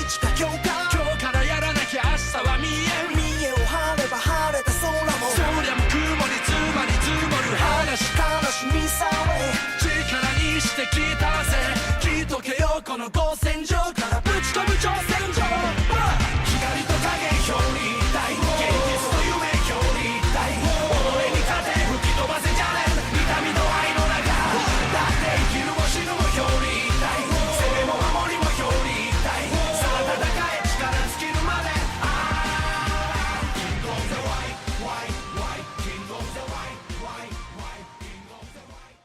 した今日からやらなきゃ明日は見えん見栄を張れば晴れた空もそりゃも曇りつまり積もる話悲しみさえ力にしてきたぜ聞いとけよこの合戦場からぶち込む挑戦状光と影表裏一体現実と夢表裏一体己に勝て吹き飛ばせじゃねん痛みと愛の中だって生きるも死ぬも表裏一体攻めも守りも表裏一体さあ戦え力尽きるまでKing of the white white white King of the white white white King of the white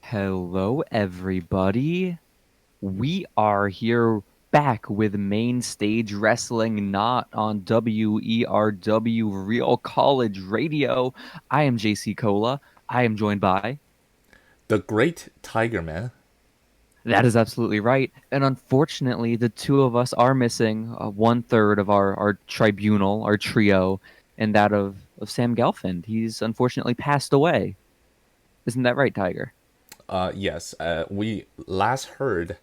Hello, everybody. We are here back with Main Stage Wrestling, not on WERW Real College Radio. I am Jacy Cola. I am joined by. The Great Tigerman. That is absolutely right. And unfortunately, the two of us are missing 1/3 of our tribunal, our trio, and that of Sam Gelfand. He's unfortunately passed away. Isn't that right, Tiger? Yes, we last heard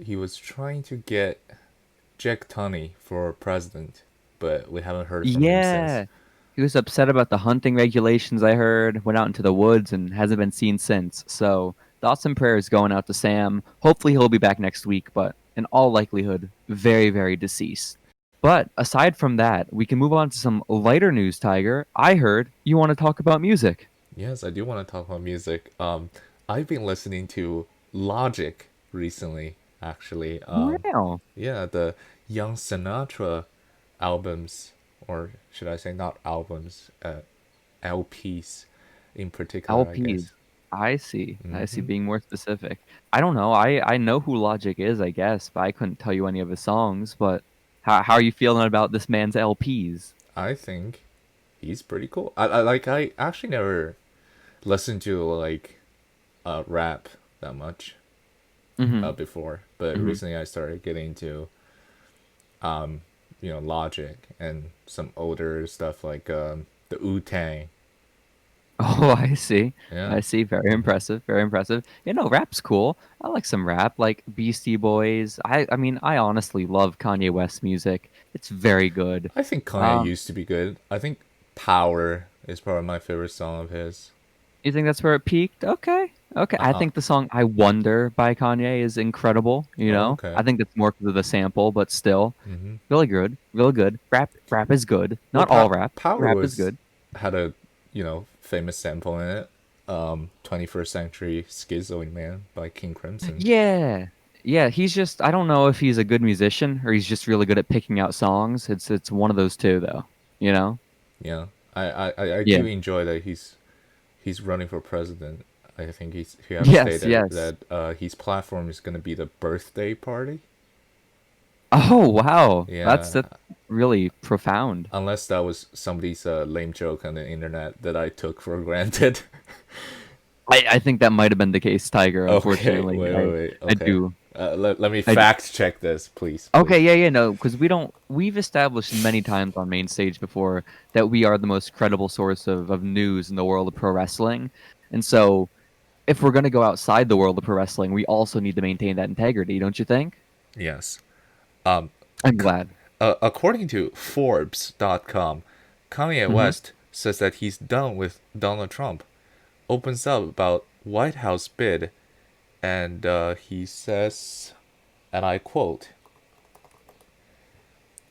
he was trying to get Jack Tunney for president, but we haven't heard from him since. He was upset about the hunting regulations, I heard, went out into the woods and hasn't been seen since. So thoughts and prayers going out to Sam. Hopefully he'll be back next week, but in all likelihood, very, very deceased. But aside from that, we can move on to some lighter news, Tiger. I heard you want to talk about music. Yes, I do want to talk about music. I've been listening to Logic recently, actually. Wow. Yeah, the Young Sinatra albums, or should I say not albums, LPs in particular, I LPs. guess. I see. I see. Being more specific. I don't know. I know who Logic is, I guess, but I couldn't tell you any of his songs. But how are you feeling about this man's LPs? I think he's pretty cool. I actually never listened to like rap that much before, but recently I started getting into Logic and some older stuff like the Wu-Tang. Oh, I see. Yeah. I see. Very impressive. Very impressive. Rap's cool. I like some rap, like Beastie Boys. I mean, I honestly love Kanye West's music. It's very good. I think Kanye used to be good. I think Power is probably my favorite song of his. You think that's where it peaked? Okay. Okay. I think the song I Wonder by Kanye is incredible, okay. I think that's more because of the sample, but still. Really good. Really good. Rap is good. Not all rap. Power Rap is good. Had a, famous sample in it. 21st Century Schizoid Man by King Crimson. Yeah. Yeah, he's just I don't know if he's a good musician or he's just really good at picking out songs. It's one of those two though, Yeah. I Yeah. do enjoy that he's running for president. I think he has Yes, stated yes. that his platform is going to be the birthday party. Oh, wow. Yeah. That's really profound. Unless that was somebody's lame joke on the internet that I took for granted. I think that might have been the case, Tiger, Okay, unfortunately. wait. I do. Let me fact check this, please. Okay, yeah, no, because we've established many times on Main Stage before that we are the most credible source of news in the world of pro wrestling. And so if we're going to go outside the world of pro wrestling, we also need to maintain that integrity, don't you think? Yes. I'm glad. According to Forbes.com, Kanye West says that he's done with Donald Trump. Opens up about White House bid, and he says, and I quote,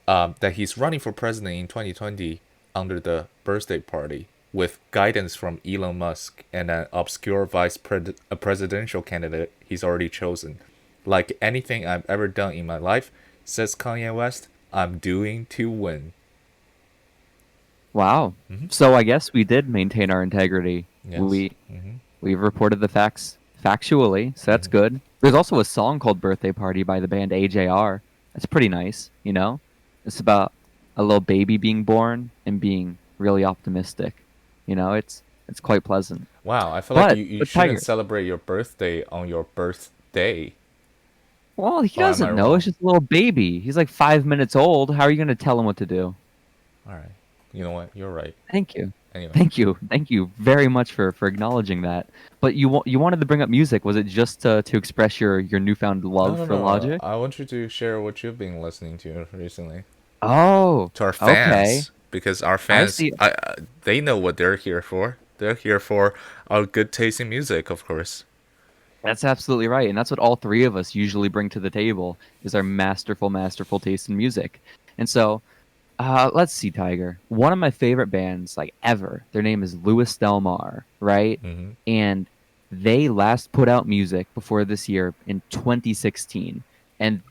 that he's running for president in 2020 under the birthday party with guidance from Elon Musk and an obscure presidential candidate he's already chosen. Like anything I've ever done in my life, says Kanye West, I'm doing to win. Wow. So I guess we did maintain our integrity. Yes. We've reported the facts factually, so that's good. There's also a song called Birthday Party by the band AJR. That's pretty nice, It's about a little baby being born and being really optimistic. It's quite pleasant. Wow, I feel like you but shouldn't Tiger, celebrate your birthday on your birthday. well, he Or am I doesn't know. wrong? It's just a little baby. He's like 5 minutes old. How are you going to tell him what to do? All right. You know what? You're right. Thank you. Anyway. Thank you very much for acknowledging that. But you wanted to bring up music. Was it just to express your newfound No, love no, for no. Logic? I want you to share what you've been listening to recently Oh, to our okay. fans, because our I fans, see. they know what they're here for. They're here for our good taste in music, of course. That's absolutely right, and that's what all three of us usually bring to the table is our masterful taste in music. And so, let's see, Tiger. One of my favorite bands, like ever, their name is Louis Del Mar, right? Mm-hmm. And they last put out music before this year in 2016, and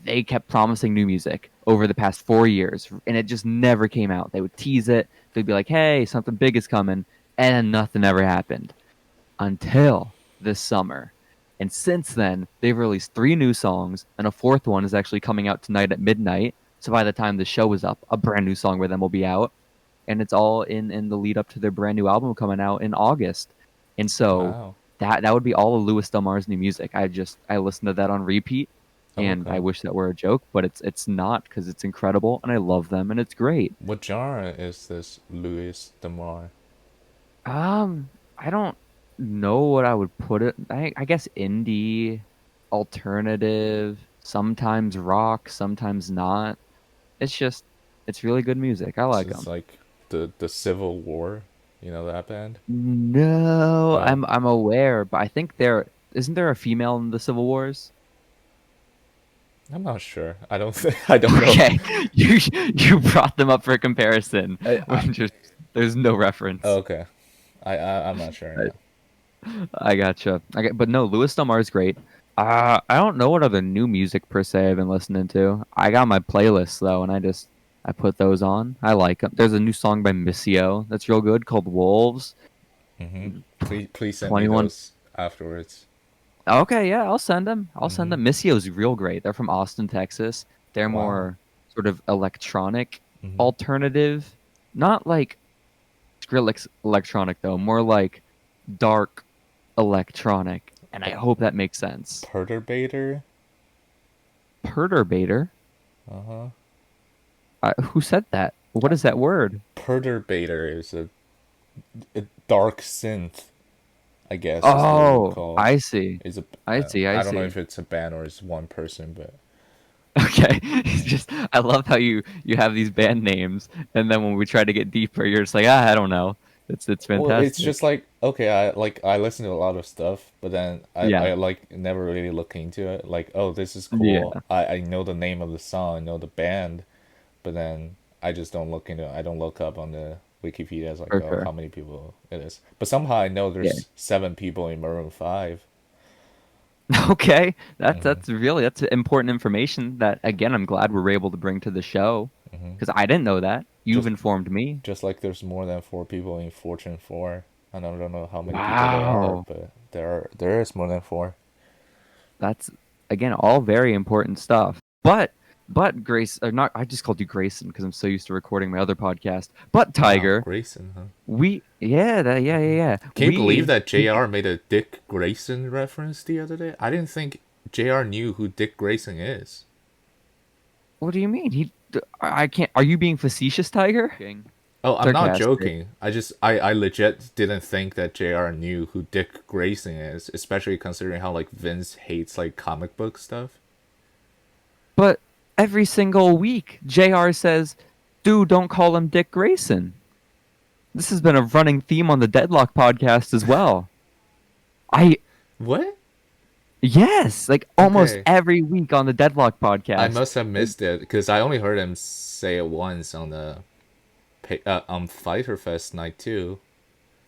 they kept promising new music over the past 4 years, and it just never came out. They would tease it. They'd be like, "Hey, something big is coming," and nothing ever happened until this summer. And since then, they've released 3 new songs, and a fourth one is actually coming out tonight at midnight. So by the time the show is up, a brand new song with them will be out. And it's all in the lead up to their brand new album coming out in August. And so Wow. that would be all of Louis Del Mar's new music. I listened to that on repeat, Oh, and I okay. wish that were a joke, but it's not, because it's incredible and I love them and it's great. What genre is this Louis Demar? I don't know what I would put it. I guess indie, alternative, sometimes rock, sometimes not. It's just, it's really good music. I This like is them. like the Civil War. You know that band? No, Oh, I'm aware, but I think there isn't there a female in the Civil Wars? I'm not sure. I don't think. I don't know. Okay, you brought them up for comparison I when just there's no reference. okay. I'm not sure. Yeah. I gotcha. But no, Louis Del Mar is great. I don't know what other new music per se I've been listening to. I got my playlist though, and I put those on. I like them. There's a new song by Missio that's real good called Wolves. Mm-hmm. Please send me 21. those afterwards. Okay, yeah, I'll send them. I'll send Mm-hmm. them. Missio's real great. They're from Austin, Texas. They're Wow. more sort of electronic, Mm-hmm. alternative, not like Skrillex electronic though, more like dark electronic. And I hope that makes sense. Perturbator. Perturbator. Uh-huh. Who said that? What is that word? Perturbator is a dark synth, I guess is what you would Oh, call. I see. Is a I see. I I don't know see. if it's a band or it's one person, but Okay. It's just I love how you have these band names, and then when we try to get deeper, you're just like, I don't know. It's well, it's fantastic. just like okay, I listen to a lot of stuff, but then Yeah. I like never really look into it. Like, oh, this is cool. Yeah. I know the name of the song, I know the band, but then I just don't look into it. I don't look up on the Wikipedia as like, For oh, sure. how many people it is. But somehow I know Yeah. there's 7 people in Maroon 5. Okay. That's Mm-hmm. that's really that's important information that again I'm glad we're able to bring to the show Mm-hmm. because I didn't know that. You've Just informed me. just like there's more than 4 people in Fortune 4. I don't know how many people there are, Wow. but there is more than 4. That's again all very important stuff. But Grace, or not, I just called you Grayson because I'm so used to recording my other podcast. But Wow, Tiger, Grayson, huh? yeah. Can you believe that We JR made a Dick Grayson reference the other day? I didn't think JR knew who Dick Grayson is. What do you mean? I can't. Are you being facetious, Tiger? Oh, I'm not Sarcastic. joking. I legit didn't think that JR knew who Dick Grayson is, especially considering how like Vince hates like comic book stuff. But every single week, JR says, "Dude, don't call him Dick Grayson." This has been a running theme on the Deadlock podcast as well. I What? Yes, like almost Okay. every week on the Deadlock I podcast. must have missed it because I only heard him say it once on the Fighter Fest night too.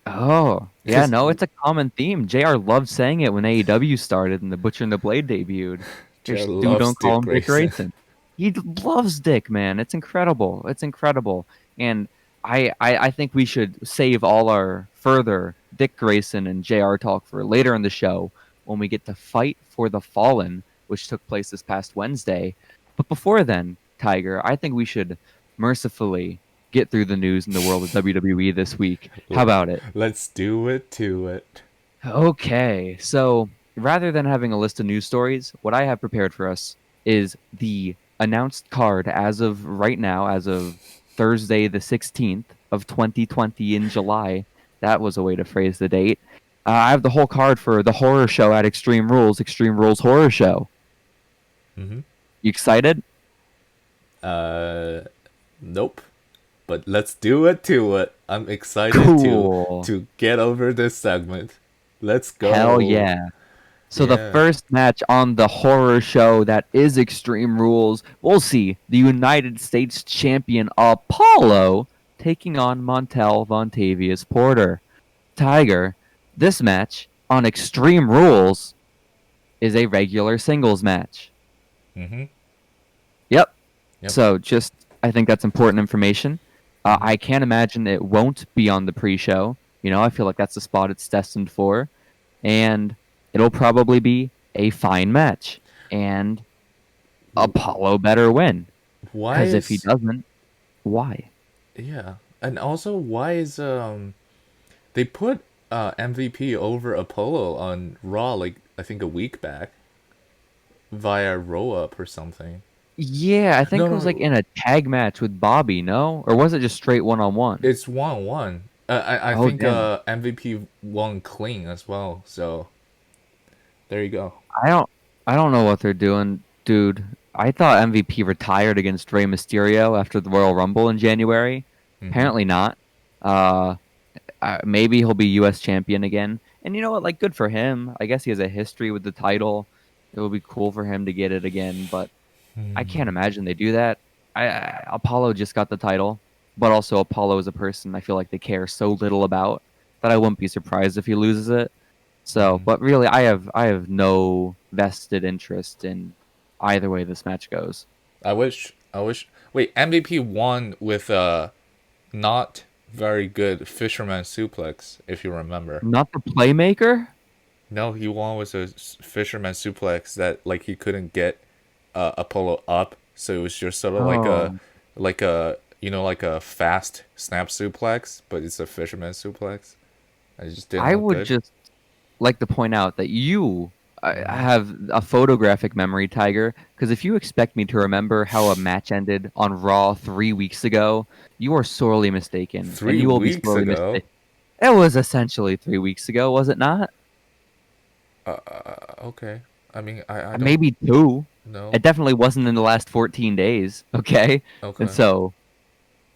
Oh, yeah, Because no, it's a common theme. JR loved saying it when AEW started and the Butcher and the Blade debuted. JR Just dude, loves don't call Dick him Dick Grayson. Grayson. He loves Dick, man. It's incredible. It's incredible. And I think we should save all our further Dick Grayson and JR talk for later in the show when we get to Fight for the Fallen, which took place this past Wednesday. But before then, Tiger, I think we should mercifully get through the news in the world of WWE this week. How Let, about it? let's do it to it. Okay, so rather than having a list of news stories, what I have prepared for us is the announced card as of right now, as of Thursday the 16th of 2020 in July. That was a way to phrase the date. I have the whole card for the horror show at Extreme Rules Horror Show. Mm-hmm. You excited? Nope. But let's do it to it. I'm excited Cool. to get over this segment. Let's go. Hell yeah. So the Yeah. first match on the horror show that is Extreme Rules, we'll see the United States champion Apollo taking on Montel Vontavious Porter. Tiger, this match on Extreme Rules is a regular singles match. Mm-hmm. Yep. Yep. So just, I think that's important information. I can't imagine it won't be on the pre-show. You know, I feel like that's the spot it's destined for. And it'll probably be a fine match. And Apollo better win. Why Because if he is doesn't, why? yeah, and also why is they put MVP over Apollo on Raw like I think a week back via roll up or something. Yeah, I think No, it was no, like in a tag match with Bobby, no? Or was it just straight one-on-one? it's 1-1. I Oh, think damn. MVP won clean as well. So there you go. I don't know what they're doing, dude. I thought MVP retired against Rey Mysterio after the Royal Rumble in January. Mm-hmm. Apparently not. Uh, maybe he'll be U.S. champion again. And you know what? Like, good for him. I guess he has a history with the title. It would be cool for him to get it again, but I can't imagine they do that. Apollo just got the title, but also Apollo as a person, I feel like they care so little about that I wouldn't be surprised if he loses it. So, but really, I have no vested interest in either way this match goes. I wish. Wait, MVP won with not very good fisherman suplex, if you remember. Not the playmaker. No, he won with a fisherman suplex that like he couldn't get Apollo up, so it was just sort of Oh, like a like a fast snap suplex, but it's a fisherman suplex. It just didn't I look would good. just like to point out that you have a photographic memory, Tiger. Because if you expect me to remember how a match ended on Raw 3 weeks ago, you are sorely mistaken, and Three you will be weeks sorely ago. mistaken. It was essentially 3 weeks ago, was it not? Okay. I mean, I don't Maybe two. know. It definitely wasn't in the last 14 days. Okay, and Okay. so,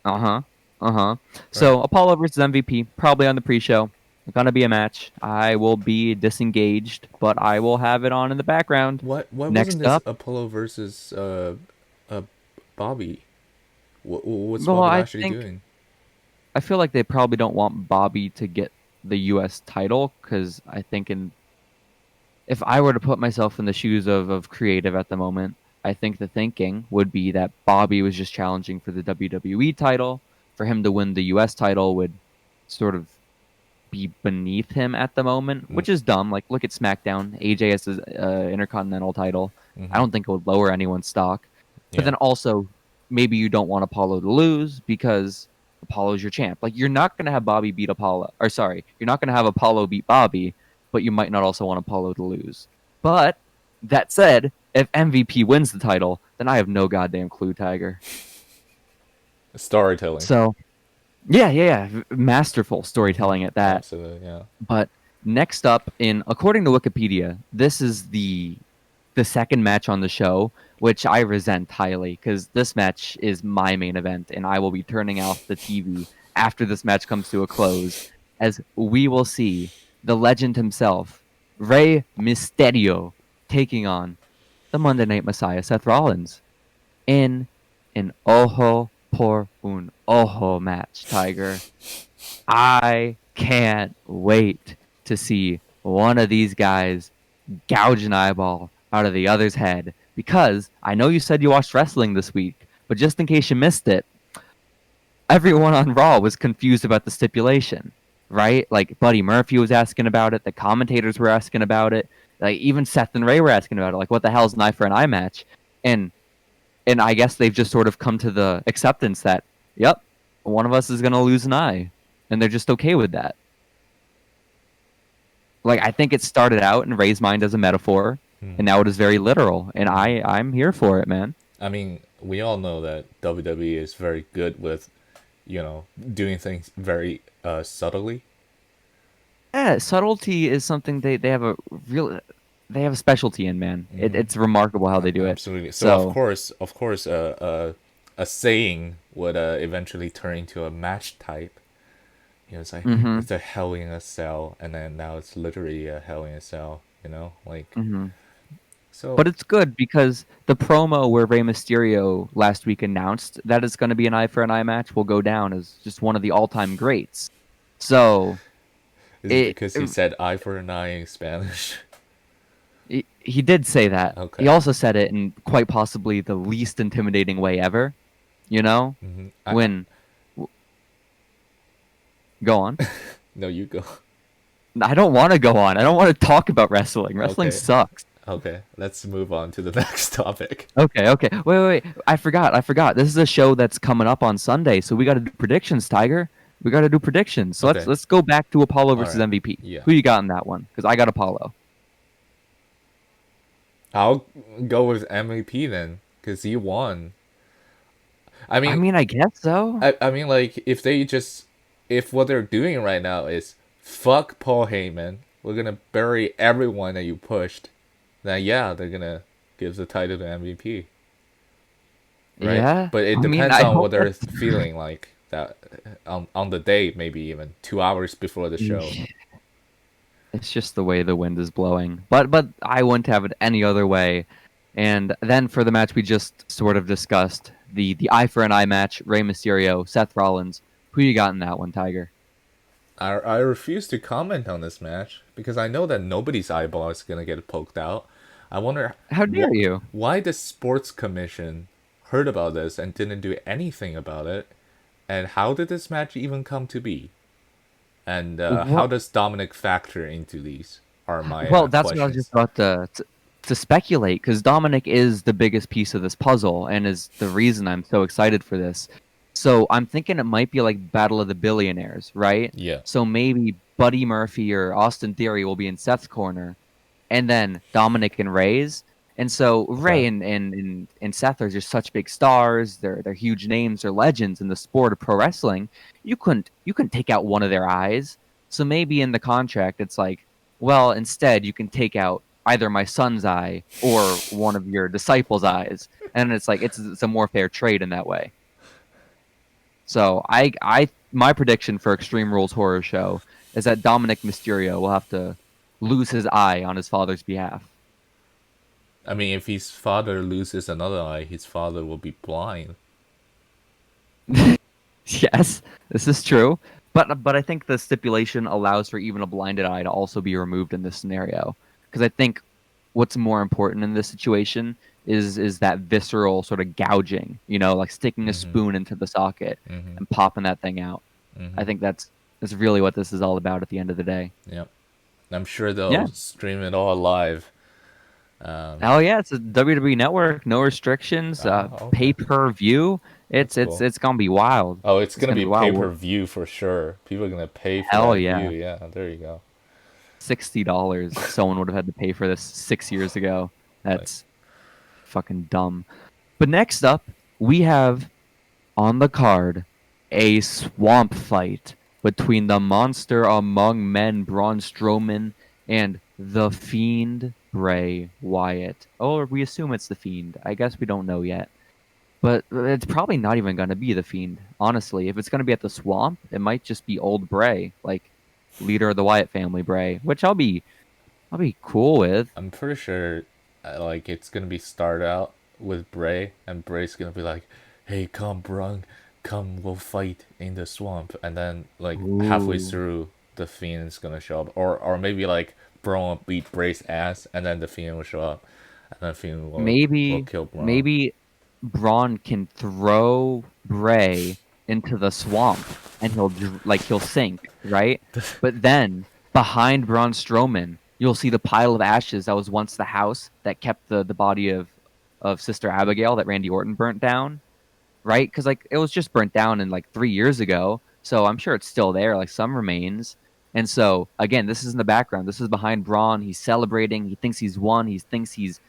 uh huh, uh huh. Right. So Apollo versus MVP probably on the pre-show. Gonna be a match. I will be disengaged, but I will have it on in the background. Why wasn't Next this up, Apollo versus Bobby? What's well, Bobby I actually think doing? I feel like they probably don't want Bobby to get the U.S. title because I think if I were to put myself in the shoes of creative at the moment, I think the thinking would be that Bobby was just challenging for the WWE title. For him to win the U.S. title would sort of be beneath him at the moment, Mm, which is dumb. Like, look at SmackDown. AJ has his Intercontinental title. I mm-hmm. don't think it would lower anyone's stock. But Yeah. then also, maybe you don't want Apollo to lose because Apollo's your champ. Like, you're not going to have Bobby beat Apollo. Or, sorry, you're not going to have Apollo beat Bobby, but you might not also want Apollo to lose. But, that said, if MVP wins the title, then I have no goddamn clue, Tiger. Storytelling. So, yeah. Masterful Mm-hmm. storytelling at that. Absolutely. Yeah. But next up, in according to Wikipedia, this is the second match on the show, which I resent highly because this match is my main event, and I will be turning off the TV after this match comes to a close, as we will see the legend himself, Rey Mysterio, taking on the Monday Night Messiah, Seth Rollins, in an ojo por un ojo match, Tiger. I can't wait to see one of these guys gouge an eyeball out of the other's head because I know you said you watched wrestling this week, but just in case you missed it, everyone on Raw was confused about the stipulation, right? Like Buddy Murphy was asking about it, the commentators were asking about it, like even Seth and Ray were asking about it, like what the hell is an eye for an eye match? And I guess they've just sort of come to the acceptance that, yep, one of us is gonna lose an eye, and they're just okay with that. Like I think it started out in Ray's mind as a metaphor, and now it is very literal, and I'm here for it, man. I mean, we all know that WWE is very good with doing things very subtly. Yeah, subtlety is something they have a real they have a specialty in, man. It's remarkable how they do it. Absolutely. So So, of course, a saying would eventually turn into a match type. It's like hmm it's a Hell in a Cell, and then now it's literally a Hell in a Cell. Like hmm so. but it's good because the promo where Rey Mysterio last week announced that it's going to be an eye for an eye match will go down as just one of the all-time greats. So, Is it it, because he said eye for an eye in Spanish? he did say that. He Okay. also said it in quite possibly the least intimidating way ever. You know, when go on. No, you go. I don't want to go on. I don't want to talk about wrestling. Wrestling Okay. sucks. Okay. Let's move on to the next topic. Okay, okay. Wait. I forgot. This is a show that's coming up on Sunday, so we got to do predictions, Tiger. We got to do predictions. So Okay. let's go back to Apollo All versus right. MVP. Yeah. Who you got in that one? Because I got Apollo. I'll go with MVP then, because he won. I I mean, mean, I guess so. I mean, like, if what they're doing right now is fuck Paul Heyman, we're gonna bury everyone that you pushed, then yeah, they're gonna give the title to MVP, right? Yeah. But it I mean, depends I on hope what they're that's. feeling like that on the day, maybe even 2 hours before the show. It's just the way the wind is blowing. But I wouldn't have it any other way. And then for the match we just sort of discussed, the eye for an eye match, Rey Mysterio, Seth Rollins. Who you got in that one, Tiger? I refuse to comment on this match because I know that nobody's eyeball is gonna get poked out. I wonder How dare you? why the sports commission heard about this and didn't do anything about it, and how did this match even come to be? And how Well, does Dominic factor into these? Are my well, that's what I was just questions. about to speculate because Dominic is the biggest piece of this puzzle and is the reason I'm so excited for this. So I'm thinking it might be like Battle of the Billionaires, right? Yeah. So maybe Buddy Murphy or Austin Theory will be in Seth's corner, and then Dominic and Ray's. And so Okay. Ray and Seth are just such big stars. They're huge names. They're legends in the sport of pro wrestling. You couldn't take out one of their eyes. So maybe in the contract it's like, well, instead you can take out either my son's eye or one of your disciples' eyes, and it's like it's a more fair trade in that way. So my prediction for Extreme Rules Horror Show is that Dominic Mysterio will have to lose his eye on his father's behalf. I mean, if his father loses another eye, his father will be blind. Yes, this is true. But I think the stipulation allows for even a blinded eye to also be removed in this scenario. Because I think what's more important in this situation is that visceral sort of gouging, like sticking a Mm-hmm. spoon into the socket Mm-hmm. and popping that thing out. I Mm-hmm. think that's really what this is all about at the end of the day. Yep. I'm sure they'll Yeah. stream it all live. Oh yeah, it's a WWE network, no restrictions, Okay. pay-per-view. That's It's it's cool. it's gonna be wild. Oh, it's It's gonna gonna be be pay wild. per view for sure. People are gonna pay for Hell that view. yeah. Yeah, there you go. $60 someone would have had to pay for this 6 years ago. Like, That's fucking dumb. But next up, we have on the card a swamp fight between the monster among men Braun Strowman and the Fiend Bray Wyatt. Or we assume it's the Fiend. I guess we don't know yet. But it's probably not even going to be the Fiend, honestly. If it's going to be at the swamp, it might just be old Bray, like leader of the Wyatt family Bray, which I'll be cool with. I'm pretty sure, like it's gonna be start out with Bray, and Bray's gonna be like, "Hey, come, Brung, come, we'll fight in the swamp," and then like halfway Ooh. through, the Fiend's gonna show up, or maybe like Braun will beat Bray's ass, and then the Fiend will show up, and then Fiend will Maybe kill Braun. maybe Braun can throw Bray into the swamp and he'll sink, right? But then behind Braun Strowman, you'll see the pile of ashes that was once the house that kept the body of Sister Abigail that Randy Orton burnt down, right? Because like it was just burnt down in like 3 years ago, so I'm sure it's still there, like some remains. And so again, this is in the background. This is behind Braun. He's celebrating. He thinks he's won. He thinks he's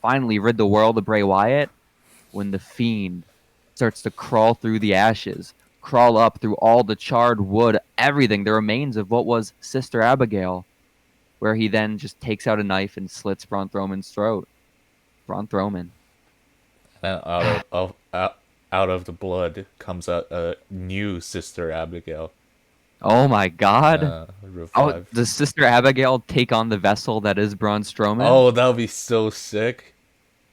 finally rid the world of Bray Wyatt when the Fiend starts to crawl through the ashes, crawl up through all the charred wood, everything, the remains of what was Sister Abigail, where he then just takes out a knife and slits Braun Strowman's throat. Braun Strowman. And out of the blood comes a new Sister Abigail. Oh my God! Oh, Revived. does Sister Abigail take on the vessel that is Braun Strowman? Oh, that would be so sick.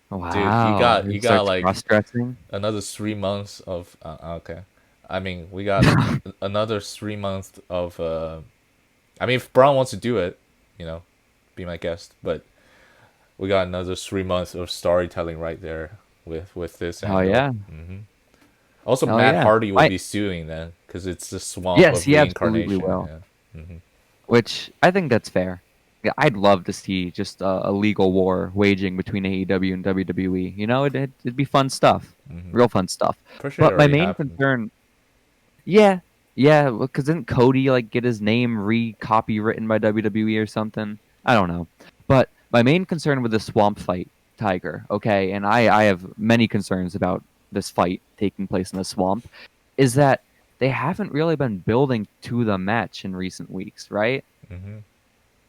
Wow! Dude, you got like cross-dressing. another 3 months of okay. I mean, we got another 3 months of I mean, if Braun wants to do it, you know, be my guest. But we got another 3 months of storytelling right there with this. Oh yeah. Also, Oh, Matt yeah. Hardy will be suing then because it's the swamp Yes, of he absolutely reincarnation. will. Yeah. Which I think that's fair. Yeah, I'd love to see just a legal war waging between AEW and WWE. You know, it'd be fun stuff, real fun stuff. For sure, But my already main happened. concern, yeah, because didn't Cody like get his name copywritten by WWE or something? I don't know. But my main concern with the swamp fight, Tiger, okay, and I have many concerns about this fight taking place in the swamp, is that they haven't really been building to the match in recent weeks, right?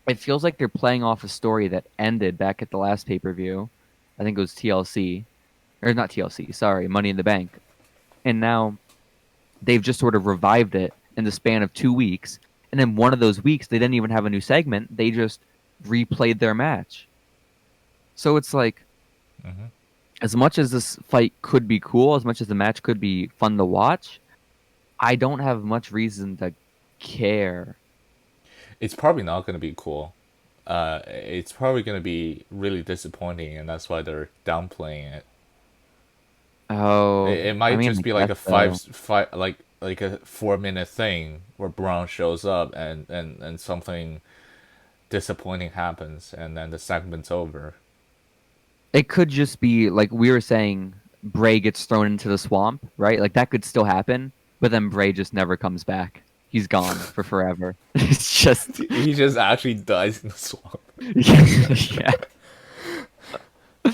It feels like they're playing off a story that ended back at the last pay-per-view. I think it was TLC. Or not TLC, sorry, Money in the Bank. And now they've just sort of revived it in the span of 2 weeks. And then one of those weeks, they didn't even have a new segment. They just replayed their match. So it's like, as much as this fight could be cool, as much as the match could be fun to watch, I don't have much reason to care. It's probably not going to be cool. It's probably going to be really disappointing, and that's why they're downplaying it. Oh, It might just be like a so. like a 4 minute thing where Braun shows up and something disappointing happens, and then the segment's over. It could just be like we were saying, Bray gets thrown into the swamp, right? Like that could still happen, but then Bray just never comes back. He's gone for forever. It's just He just actually dies in the swamp. yeah.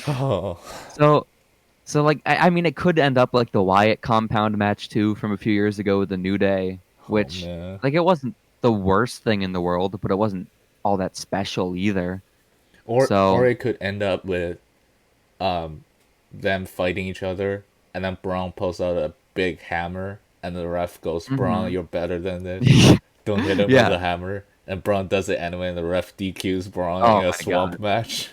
Oh. So like I mean, it could end up like the Wyatt compound match too from a few years ago with the New Day, which Man. like it wasn't the worst thing in the world, but it wasn't all that special either. Or it could end up with them fighting each other, and then Braun pulls out a big hammer, and the ref goes, "Braun, you're better than this. Don't hit him Yeah. with a hammer." And Braun does it anyway, and the ref DQs Braun Oh in a my swamp God. match.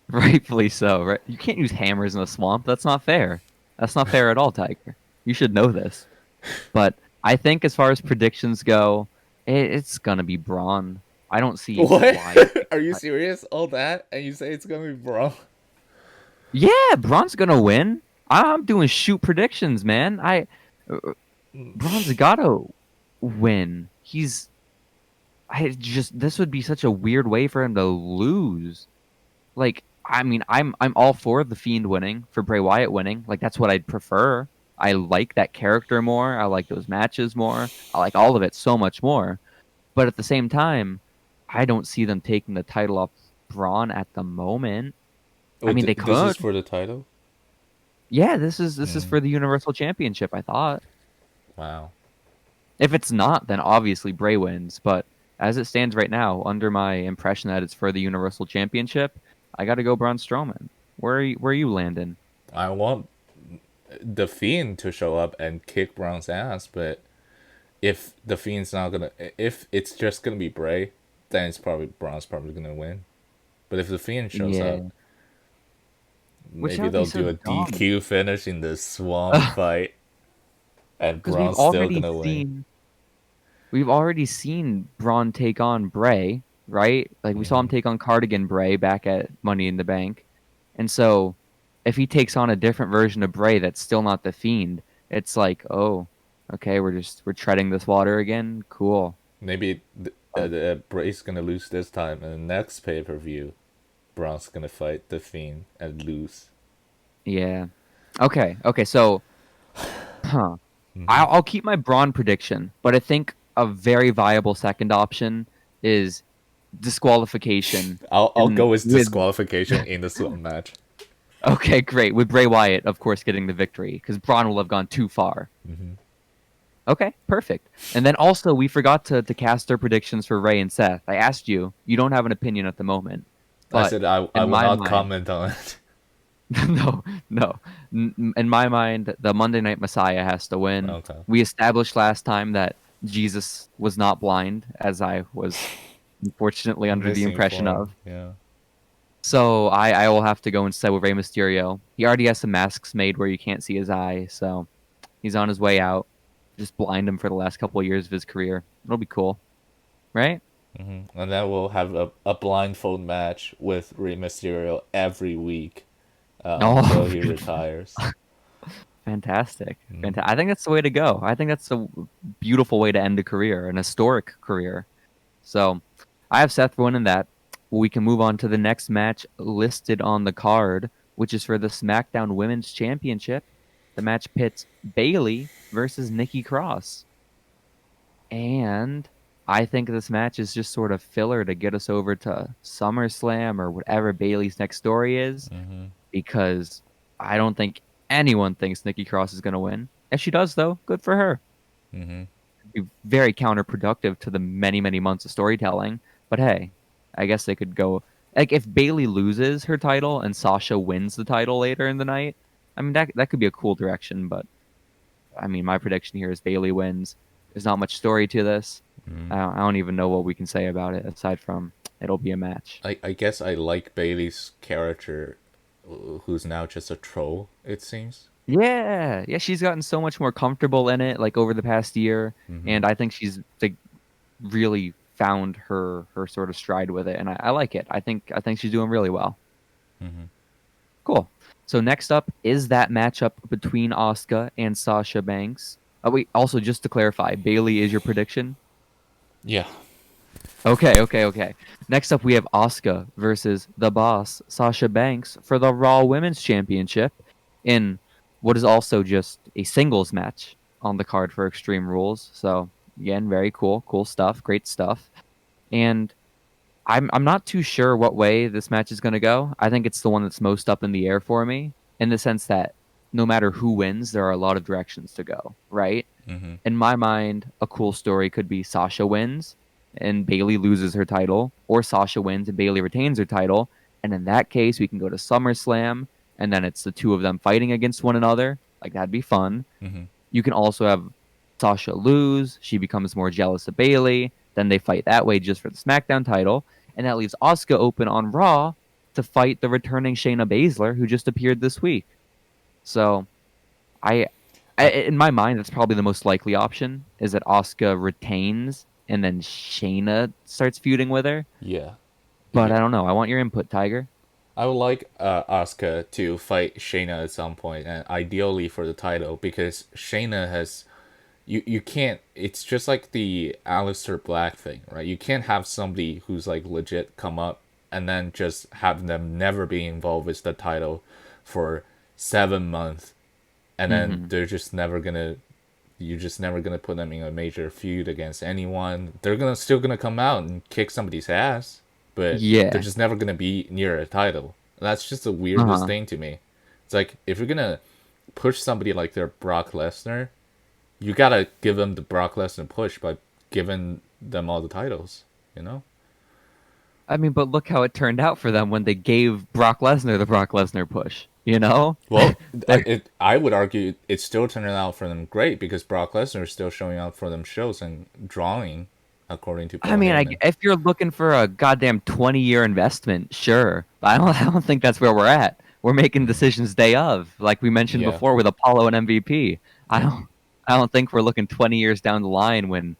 Rightfully so. Right? You can't use hammers in a swamp. That's not fair. That's not fair at all, Tiger. You should know this. But I think as far as predictions go, it's gonna be Braun. I don't see What? why. Are you serious? All that, and you say it's gonna be Braun? Yeah, Braun's gonna win. I'm doing shoot predictions, man. Braun's gotta win. This would be such a weird way for him to lose. Like, I mean, I'm all for the Fiend winning, for Bray Wyatt winning. Like, that's what I'd prefer. I like that character more. I like those matches more. I like all of it so much more. But at the same time, I don't see them taking the title off Braun at the moment. I mean, they This could. is for the title? Yeah, this is for the Universal Championship, I thought. Wow. If it's not, then obviously Bray wins. But as it stands right now, under my impression that it's for the Universal Championship, I got to go Braun Strowman. Where are you landing? I want the Fiend to show up and kick Braun's ass, but if the Fiend's not gonna, if it's just gonna be Bray, then Braun's probably gonna win. But if the Fiend shows Yeah. up, Which maybe would be they'll so do a dumb. DQ finish in the swamp fight, and Because we've Braun's still already gonna win. seen Braun take on Bray, right? Like we saw him take on Cardigan Bray back at Money in the Bank. And so if he takes on a different version of Bray that's still not the Fiend, it's like, oh, okay, we're treading this water again. Cool. Maybe Bray's gonna lose this time, and the next pay-per-view, Braun's gonna fight the Fiend and lose. Yeah. Okay. So, I'll keep my Braun prediction, but I think a very viable second option is disqualification. I'll go with disqualification in the swamp match. Okay, great. With Bray Wyatt, of course, getting the victory, because Braun will have gone too far. Okay, perfect. And then also we forgot to cast our predictions for Ray and Seth. I asked you. You don't have an opinion at the moment, I but said I in will my not mind, comment on it. no, no. In my mind, the Monday Night Messiah has to win. Okay. We established last time that Jesus was not blind, as I was unfortunately under the impression Misinformed. of. Yeah. So I will have to go instead with Rey Mysterio. He already has some masks made where you can't see his eye, so he's on his way out. Just blind him for the last couple of years of his career. It'll be cool, right? And then we'll have a blindfold match with Rey Mysterio every week until Oh, he retires. fantastic. I think that's the way to go. I think that's a beautiful way to end a career, an historic career. So I have Seth winning that. We can move on to the next match listed on the card, which is for the SmackDown Women's Championship. The match pits Bayley versus Nikki Cross. And I think this match is just sort of filler to get us over to SummerSlam or whatever Bayley's next story is, because I don't think anyone thinks Nikki Cross is going to win. If she does, though, good for her. Be very counterproductive to the many, many months of storytelling. But hey, I guess they could go like if Bayley loses her title and Sasha wins the title later in the night. I mean that could be a cool direction, but I mean my prediction here is Bayley wins. There's not much story to this. I don't even know what we can say about it aside from it'll be a match. I guess I like Bailey's character, who's now just a troll. It seems. Yeah, yeah, she's gotten so much more comfortable in it like over the past year, and I think she's like really found her sort of stride with it, and I like it. I think she's doing really well. Cool. So next up is that matchup between Asuka and Sasha Banks. Wait, also just to clarify, Bayley is your prediction? Yeah. Okay. Next up we have Asuka versus the boss Sasha Banks for the Raw Women's Championship in what is also just a singles match on the card for Extreme Rules. So again, very cool stuff, great stuff. And I'm not too sure what way this match is going to go. I think it's the one that's most up in the air for me in the sense that no matter who wins, there are a lot of directions to go, right? In my mind, a cool story could be Sasha wins and Bayley loses her title, or Sasha wins and Bayley retains her title. And in that case, we can go to SummerSlam and then it's the two of them fighting against one another. Like that'd be fun. You can also have Sasha lose. She becomes more jealous of Bayley. Then they fight that way just for the SmackDown title. And that leaves Asuka open on Raw to fight the returning Shayna Baszler, who just appeared this week. So, in my mind, that's probably the most likely option, is that Asuka retains and then Shayna starts feuding with her. Yeah. But I don't know. I want your input, Tiger. I would like Asuka to fight Shayna at some point, and ideally for the title, because Shayna has you can't, it's just like the Aleister Black thing, right? You can't have somebody who's like legit come up and then just have them never be involved with the title for 7 months, and then they're just never gonna, you're just never gonna put them in a major feud against anyone. They're gonna still gonna come out and kick somebody's ass, but Yeah. they're just never gonna be near a title. That's just the weirdest Uh-huh. thing to me. It's like if you're gonna push somebody like their Brock Lesnar, you gotta give them the Brock Lesnar push by giving them all the titles, you know? I mean, but look how it turned out for them when they gave Brock Lesnar the Brock Lesnar push, you know? Well, I would argue it's still turning out for them great because Brock Lesnar is still showing up for them shows and drawing, according to Paul I mean, Heyman. if you're looking for a goddamn 20-year investment, sure. But I don't think that's where we're at. We're making decisions day of, like we mentioned Yeah. before with Apollo and MVP. Yeah. I don't think we're looking 20 years down the line when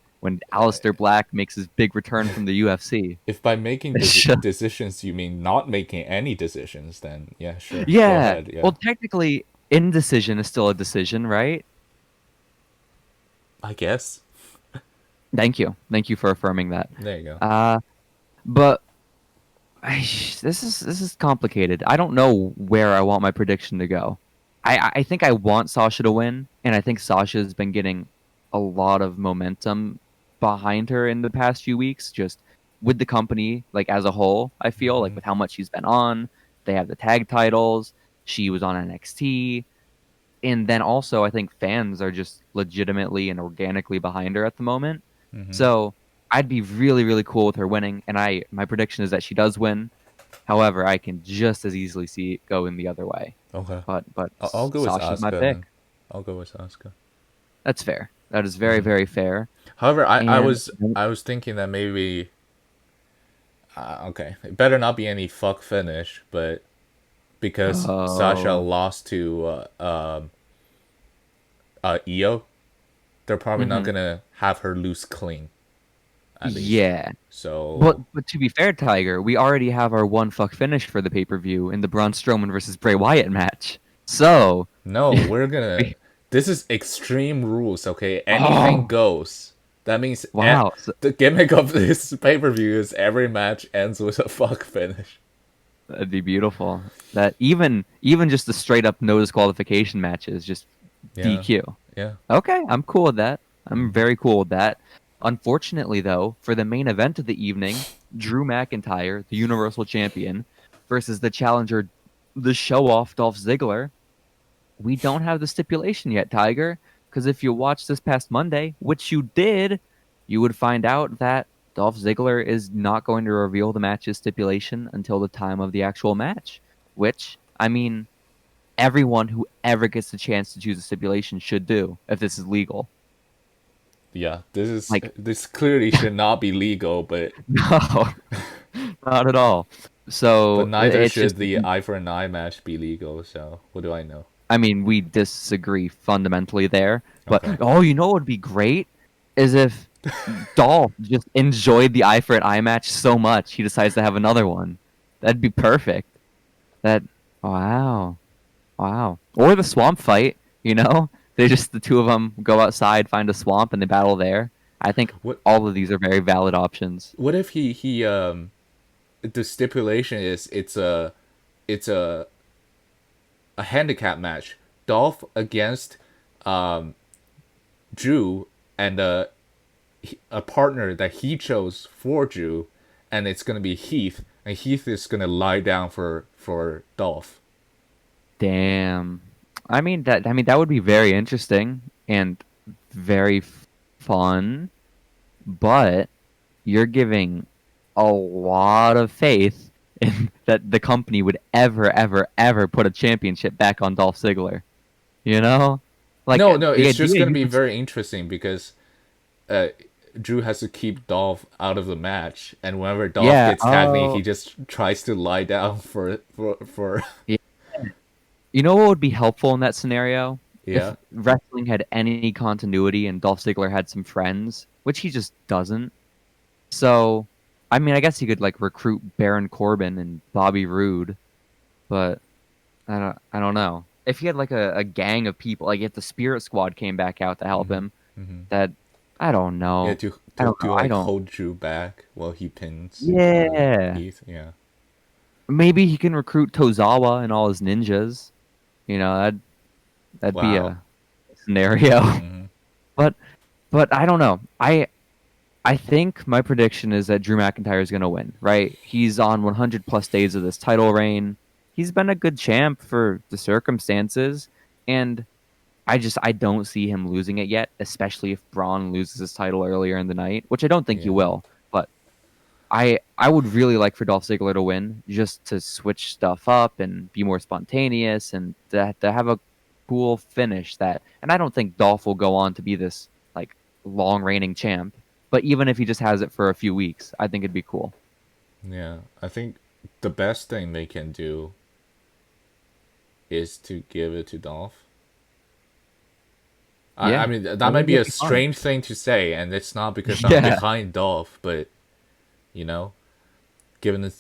Aleister Black makes his big return from the UFC. If by making It's just- decisions you mean not making any decisions, then yeah, sure. Go Yeah. ahead. Yeah. Well, technically, indecision is still a decision, right? I guess. Thank you. Thank you for affirming that. There you go. But this is complicated. I don't know where I want my prediction to go. I think I want Sasha to win, and I think Sasha's been getting a lot of momentum behind her in the past few weeks, just with the company, like as a whole. I feel like with how much she's been on. They have the tag titles. She was on NXT. And then also, I think fans are just legitimately and organically behind her at the moment. Mm-hmm. So I'd be really, really cool with her winning. And my prediction is that she does win. However, I can just as easily see it going the other way. Okay. But I'll go with Sasha's my Asuka then. pick. I'll go with Asuka. That's fair. That is very, very fair. However, I And was thinking that maybe okay, it better not be any fuck finish, but because Sasha oh, lost to Io, they're probably not mhm. gonna have her lose clean, at least. Yeah. So But to be fair, Tiger, we already have our one fuck finish for the pay per view in the Braun Strowman versus Bray Wyatt match. So, no, we're gonna. we- This is extreme rules, okay? Anything oh goes. That means wow, so the gimmick of this pay per view is every match ends with a fuck finish. that'd be beautiful. That even just the straight up no disqualification matches, just Yeah, DQ. yeah. Okay, I'm cool with that. I'm very cool with that. Unfortunately, though, for the main event of the evening, Drew McIntyre, the Universal Champion, versus the challenger, the show off Dolph Ziggler, we don't have the stipulation yet, Tiger. Because if you watched this past Monday, which you did, you would find out that Dolph Ziggler is not going to reveal the match's stipulation until the time of the actual match. Which, I mean, everyone who ever gets the chance to choose a stipulation should do if this is legal. Yeah, Like, this clearly should not be legal, no, not at all. but So neither it's just, should the eye for an eye match be legal. So what do I know? I mean, we disagree fundamentally there. But Okay. oh, you know what would be great is if Dolph just enjoyed the eye for an eye match so much he decides to have another one. That'd be perfect. That wow, wow. Or the swamp fight. You know, they just the two of them go outside, find a swamp, and they battle there. I think What all of these are very valid options. what if he the stipulation is it's a handicap match. Dolph against um Drew and a partner that he chose for Drew, and it's gonna be Heath, and Heath is gonna lie down for Dolph. Damn. I mean that would be very interesting and very fun, but you're giving a lot of faith in that the company would ever put a championship back on Dolph Ziggler. You know? Like No, the it's just idea gonna you be can very interesting because uh, Drew has to keep Dolph out of the match, and whenever Dolph yeah, gets tagged in, he just tries to lie down for yeah. You know what would be helpful in that scenario? If yeah. wrestling had any continuity and Dolph Ziggler had some friends, which he just doesn't. So, I mean, I guess he could like recruit Baron Corbin and Bobby Roode, but I don't know. If he had like a gang of people, like if the Spirit Squad came back out to help him, that I don't Yeah, know. I don't know. I like don't. hold Drew back while he pins Yeah, Heath. Yeah. maybe he can recruit Tozawa and all his ninjas. You know, that'd be Wow. a scenario. Hmm. But I don't know. I think my prediction is that Drew McIntyre is going to win, right? He's on 100 plus days of this title reign. He's been a good champ for the circumstances, and I don't see him losing it yet, especially if Braun loses his title earlier in the night, which I don't think he Yeah. will. But I would really like for Dolph Ziggler to win, just to switch stuff up and be more spontaneous and to have a cool finish. And I don't think Dolph will go on to be this like long reigning champ. But even if he just has it for a few weeks, I think it'd be cool. Yeah. I think the best thing they can do is to give it to Dolph. I Yeah, mean, that I might think be it'd a be fun. strange thing to say, and it's not because I'm Yeah, behind Dolph, but you know, given the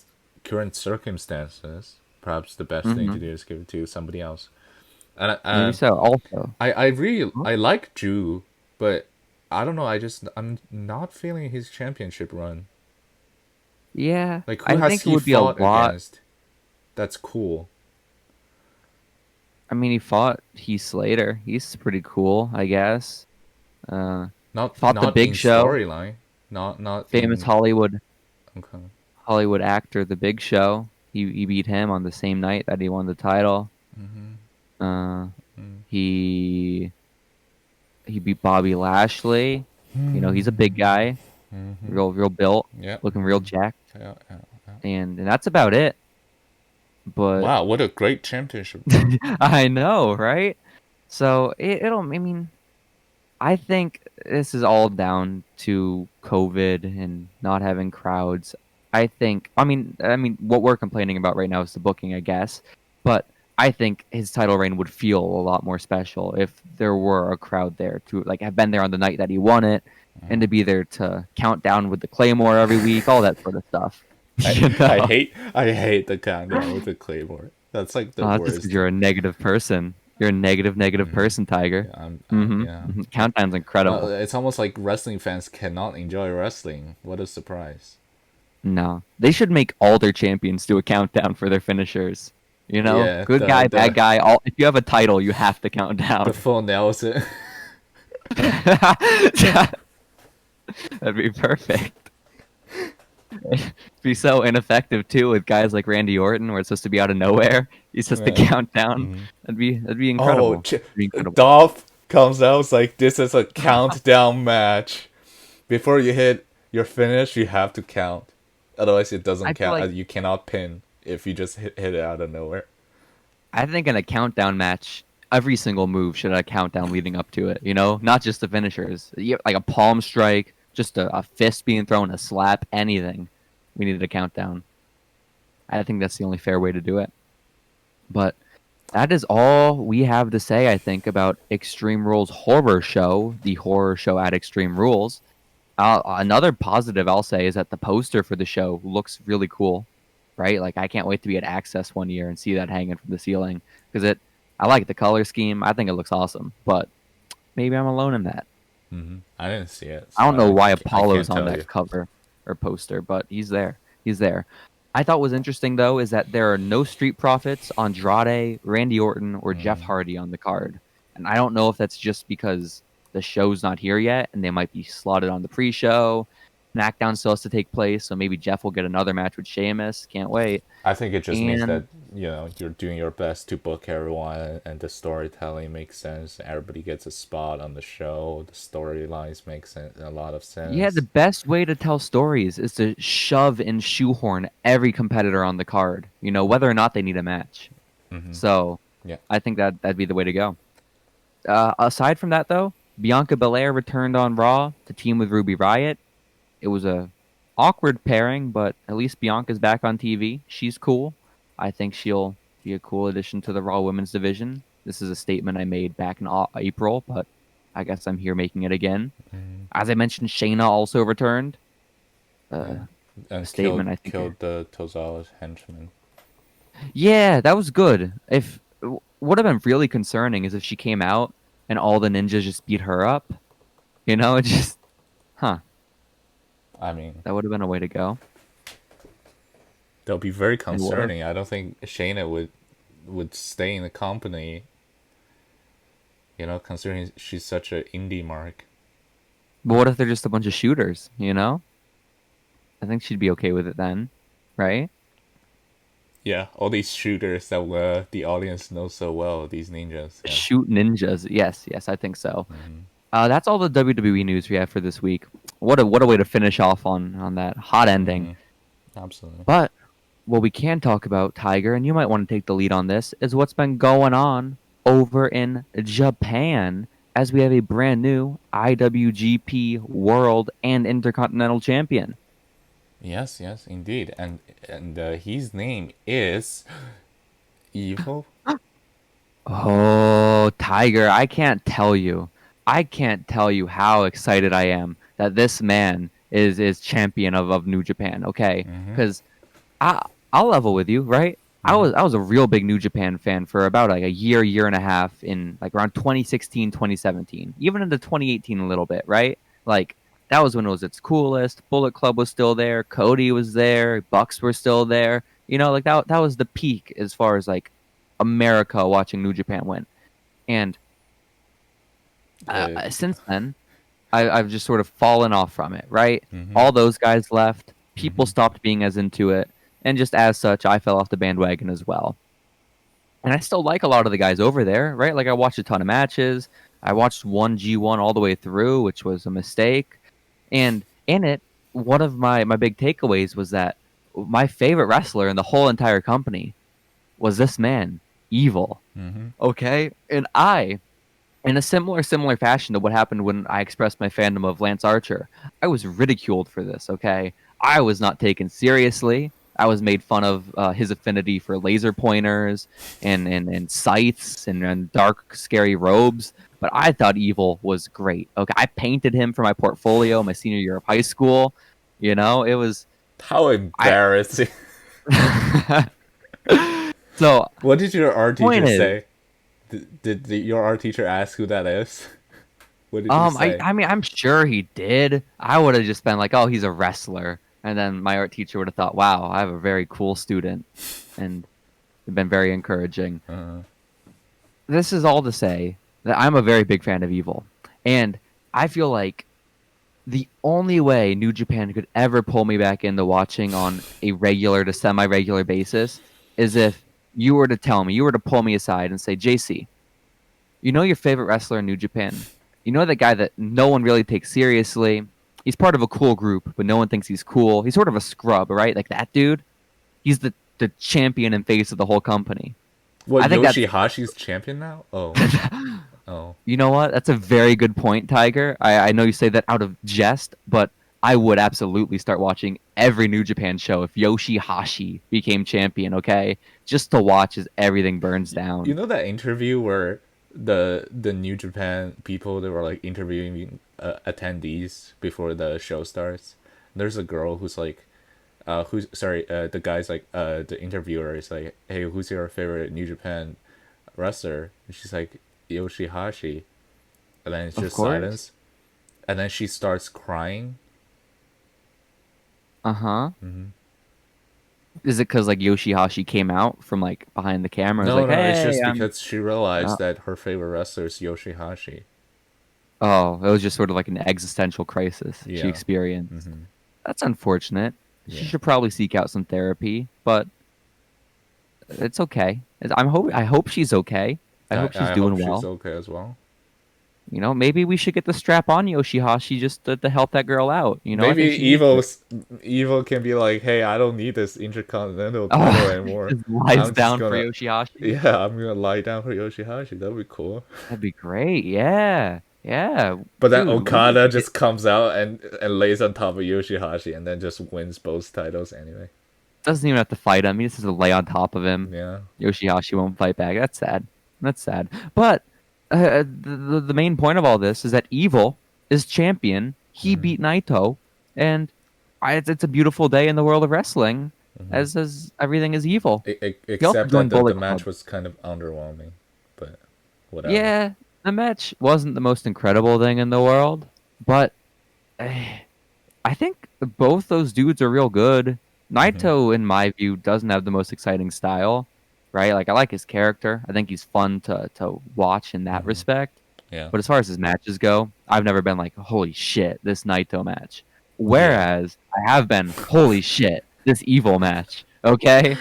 current circumstances, perhaps the best thing to hmm do is give it to somebody else. And maybe so. Also, I really I like Drew, but I don't know. I'm not feeling his championship run. yeah, Like who I has think it he would be a fought lot. against? That's cool. I mean, he fought Heath Slater. He's pretty cool, I guess. Uh, fought the Not Big in Show, storyline. Not famous in. Okay. Hollywood actor, the Big Show. He beat him on the same night that he won the title. Mm-hmm. Uh, He beat Bobby Lashley. You know, he's a big guy, real built, Yeah. looking real jacked, Yeah, yeah, yeah. and that's about it. But Wow, what a great championship run. I know, right? So it'll. I mean, I think this is all down to COVID and not having crowds. I think. I mean, what we're complaining about right now is the booking, I guess. But I think his title reign would feel a lot more special if there were a crowd there to like have been there on the night that he won it, and to be there to count down with the Claymore every week, all that sort of stuff. You know? I hate the countdown with the Claymore. That's like the Oh, that's just because worst. you're a negative person. You're a negative person, Tiger. Yeah, yeah. Countdown's incredible. It's almost like wrestling fans cannot enjoy wrestling. What a surprise. No, they should make all their champions do a countdown for their finashers. You know, Yeah, good guy, bad guy. All if you have a title, you have to count down. The full Nelson. That'd be perfect. It'd be so ineffective too with guys like Randy Orton, where it's supposed to be out of nowhere. He's supposed to count down. That'd be incredible. That'd be incredible. Dolph comes out, it's like this is a countdown match. Before you hit your finish, you have to count. Otherwise, it doesn't I feel count. like- You cannot pin if you just hit it out of nowhere. I think in a countdown match, every single move should have a countdown leading up to it. You know, not just the finishers. Like a palm strike, just a fist being thrown, a slap, anything. We needed a countdown. I think that's the only fair way to do it. But that is all we have to say, I think, about Extreme Rules Horror Show, the horror show at Extreme Rules. Another positive I'll say is that the poster for the show looks really cool, right? Like I can't wait to be at Access one year and see that hanging from the ceiling because I like the color scheme. I think it looks awesome, but maybe I'm alone in that. I didn't see it. I don't know why I can't Apollo's on tell that you. cover or poster, but he's there. He's there. I thought was interesting though is that there are no Street Profits, Andrade, Randy Orton, or Jeff Hardy on the card, and I don't know if that's just because the show's not here yet and they might be slotted on the pre-show. SmackDown still has to take place, so maybe Jeff will get another match with Sheamus. Can't wait. I think it just means And- that you're doing your best to book everyone, and the storytelling makes sense. Everybody gets a spot on the show. The storylines make sense, a lot of sense. Yeah, the best way to tell stories is to shove and shoehorn every competitor on the card, you know, whether or not they need a match. So Yeah. I think that'd be the way to go. Aside from that, though, Bianca Belair returned on Raw to team with Ruby Riott. It was a awkward pairing, but at least Bianca's back on TV. She's cool. I think she'll be a cool addition to the Raw Women's division. This is a statement I made back in April, but I guess I'm here making it again. As I mentioned, Shayna also returned. And statement, I think, killed the Tozawa's henchman. Yeah, that was good. If would have been really concerning is if she came out and all the ninjas just beat her up. You know, it just, I mean, that would have been a way to go. that'll be very would've. concerning. I don't think Shayna would stay in the company. You know, considering she's such an indie mark. But what if they're just a bunch of shooters? You know, I think she'd be okay with it then, right? Yeah, all these shooters that the audience knows so well, these ninjas. Yeah. Shoot ninjas. Yes, I think so. That's all the WWE news we have for this week. What a way to finish off on that hot ending. Absolutely. But what we can talk about, Tiger, and you might want to take the lead on this, is what's been going on over in Japan as we have a brand new IWGP World and Intercontinental Champion. Yes, indeed. And his name is Evil. Oh, Tiger, I can't tell you how excited I am that this man is champion of New Japan, okay? Because I'll level with you, right? I was a real big New Japan fan for about like a year and a half in like around 2016, 2017, even into 2018 a little bit, right? Like that was when it was its coolest. Bullet Club was still there, Cody was there, Bucks were still there. You know, like that was the peak as far as like America watching New Japan went. And since then, I've just sort of fallen off from it, right? All those guys left. People stopped being as into it. And just as such, I fell off the bandwagon as well. And I still like a lot of the guys over there, right? Like I watched a ton of matches. I watched one G1 all the way through, which was a mistake. And in it, one of my big takeaways was that my favorite wrestler in the whole entire company was this man, Evil. Mm-hmm. Okay? And I, in a similar fashion to what happened when I expressed my fandom of Lance Archer, I was ridiculed for this, okay? I was not taken seriously. I was made fun of his affinity for laser pointers and scythes and dark, scary robes. But I thought Evil was great. Okay, I painted him for my portfolio my senior year of high school. You know, it was How I. embarrassing. So What did your art point teacher is, say? Did your art teacher ask who that is? What did he say? I mean, I'm sure he did. I would have just been like, oh, he's a wrestler. And then my art teacher would have thought, wow, I have a very cool student. And it'd been very encouraging. This is all to say that I'm a very big fan of Evil. And I feel like the only way New Japan could ever pull me back into watching on a regular to semi-regular basis is if you were to tell me, you were to pull me aside and say, JC, you know your favorite wrestler in New Japan? You know that guy that no one really takes seriously? He's part of a cool group, but no one thinks he's cool. He's sort of a scrub, right? Like that dude. He's the champion and face of the whole company. What, I think that's Yoshihashi's champion now? Oh. Oh. You know what? That's a very good point, Tiger. I know you say that out of jest, but I would absolutely start watching every New Japan show if Yoshihashi became champion, okay? Just to watch as everything burns down. You know that interview where the New Japan people, they were like interviewing attendees before the show starts? There's a girl who's like, the guy's like, the interviewer is like, hey, who's your favorite New Japan wrestler? And she's like, Yoshihashi. And then it's Of just course. silence. And then she starts crying. Uh-huh. Is it because like Yoshihashi came out from like behind the camera? No, Like, no, it's hey, just I'm... because she realized that her favorite wrestler is Yoshihashi. Oh, it was just sort of like an existential crisis she Yeah. experienced. That's unfortunate. She Yeah. should probably seek out some therapy, but it's okay. I hope she's okay. I hope she's I doing hope well. she's okay as well. You know, maybe we should get the strap on Yoshihashi just to help that girl out. You know, I Maybe think she needs it. Evil can be like, hey, I don't need this intercontinental title Oh, anymore. just lies I'm just down for gonna, Yoshihashi. yeah, I'm gonna lie down for Yoshihashi. That'd be cool. That'd be great. Yeah, yeah, But then dude. We need Okada to get... just comes out and lays on top of Yoshihashi and then just wins both titles anyway. doesn't even have to fight him. He just has to lay on top of him. Yeah. Yoshihashi won't fight back. That's sad. That's sad. But the main point of all this is that Evil is champion. He beat Naito, and it's a beautiful day in the world of wrestling, as everything is Evil. He also Except that joined the Bullet match Club. was kind of underwhelming, but whatever. Yeah, the match wasn't the most incredible thing in the world, but I think both those dudes are real good. Naito, in my view, doesn't have the most exciting style, right? Like I like his character. I think he's fun to watch in that respect. Yeah. But as far as his matches go, I've never been like, holy shit, this Naito match. Yeah. Whereas I have been, holy shit, this Evil match. Okay,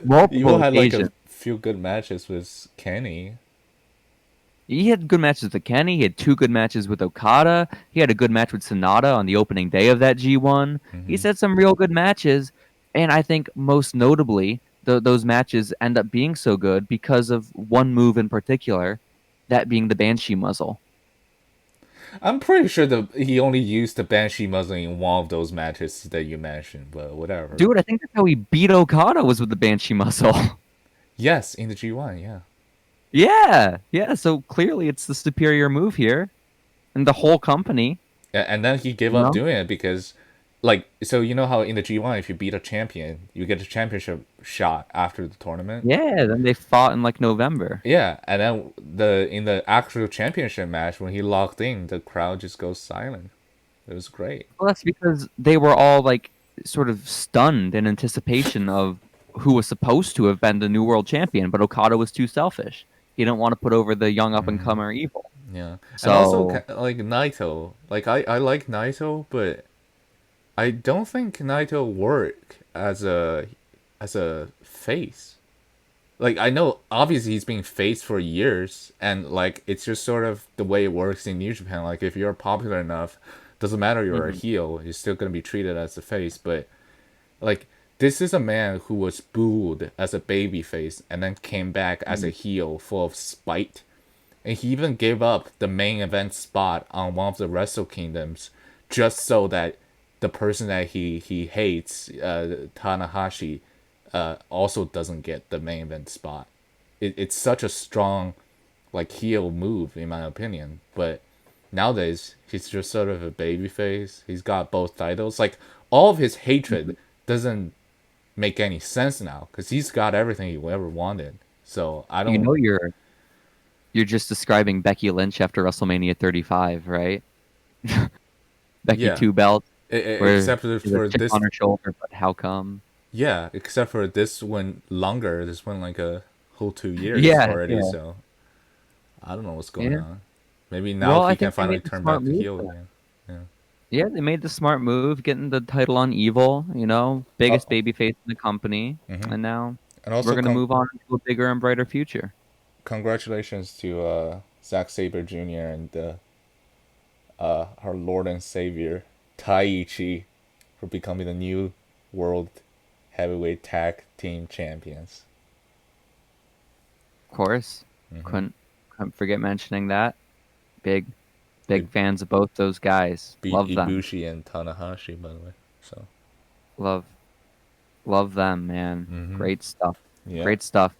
multiple Evil had like occasions. a few good matches with Kenny. He had good matches with Kenny. He had 2 good matches with Okada. He had a good match with Sonata on the opening day of that G1. He's had some real good matches. And I think most notably, those matches end up being so good because of one move in particular, that being the Banshee muzzle. I'm pretty sure that he only used the Banshee muzzle in one of those matches that you mentioned, but whatever. Dude, I think that's how he beat Okada was with the Banshee muzzle. Yes, in the G1, yeah. Yeah. So clearly it's the superior move here. And the whole company. And then he gave You up know? doing it because, like, so you know how in the G1, if you beat a champion, you get a championship shot after the tournament? Yeah, then they fought in like November. Yeah, and then in the actual championship match, when he locked in, the crowd just goes silent. It was great. Well, that's because they were all like sort of stunned in anticipation of who was supposed to have been the new world champion, but Okada was too selfish. He didn't want to put over the young up and comer Evil. Yeah, So and also like Naito, like I like Naito, but I don't think Naito work as a face. like I know obviously he's been faced for years, and like it's just sort of the way it works in New Japan. Like if you're popular enough, doesn't matter you're a heel, you're still gonna be treated as a face. But like this is a man who was booed as a baby face and then came back as a heel full of spite. And he even gave up the main event spot on one of the Wrestle Kingdoms just so that the person that he hates, Tanahashi, also doesn't get the main event spot. It's such a strong like heel move in my opinion. But nowadays he's just sort of a babyface. He's got both titles. Like all of his hatred doesn't make any sense now because he's got everything he ever wanted. So I don't. You know, you're just describing Becky Lynch after WrestleMania 35, right? Becky Yeah. two belt, where Except there's for a chip this. on her shoulder, but how come? Yeah, except for this one longer. This one like a whole 2 years Yeah, already. yeah, So I don't know what's going yeah. on. Maybe now Well, I he can think they finally made the turn smart back to move. heel again. Yeah. Yeah, they made the smart move, getting the title on Evil, biggest Oh, babyface in the company, hmm. and now And we're also gonna move on to a bigger and brighter future. congratulations to Zack Saber Jr. and our Lord and Savior Taichi for becoming the new World Heavyweight Tag Team Champions. Of course, Hmm. couldn't forget mentioning that. Big, They big fans of both those guys. beat Love them. Ibushi and Tanahashi, by the way. So Love, love them, man. hmm. Great stuff. Yeah. Great stuff.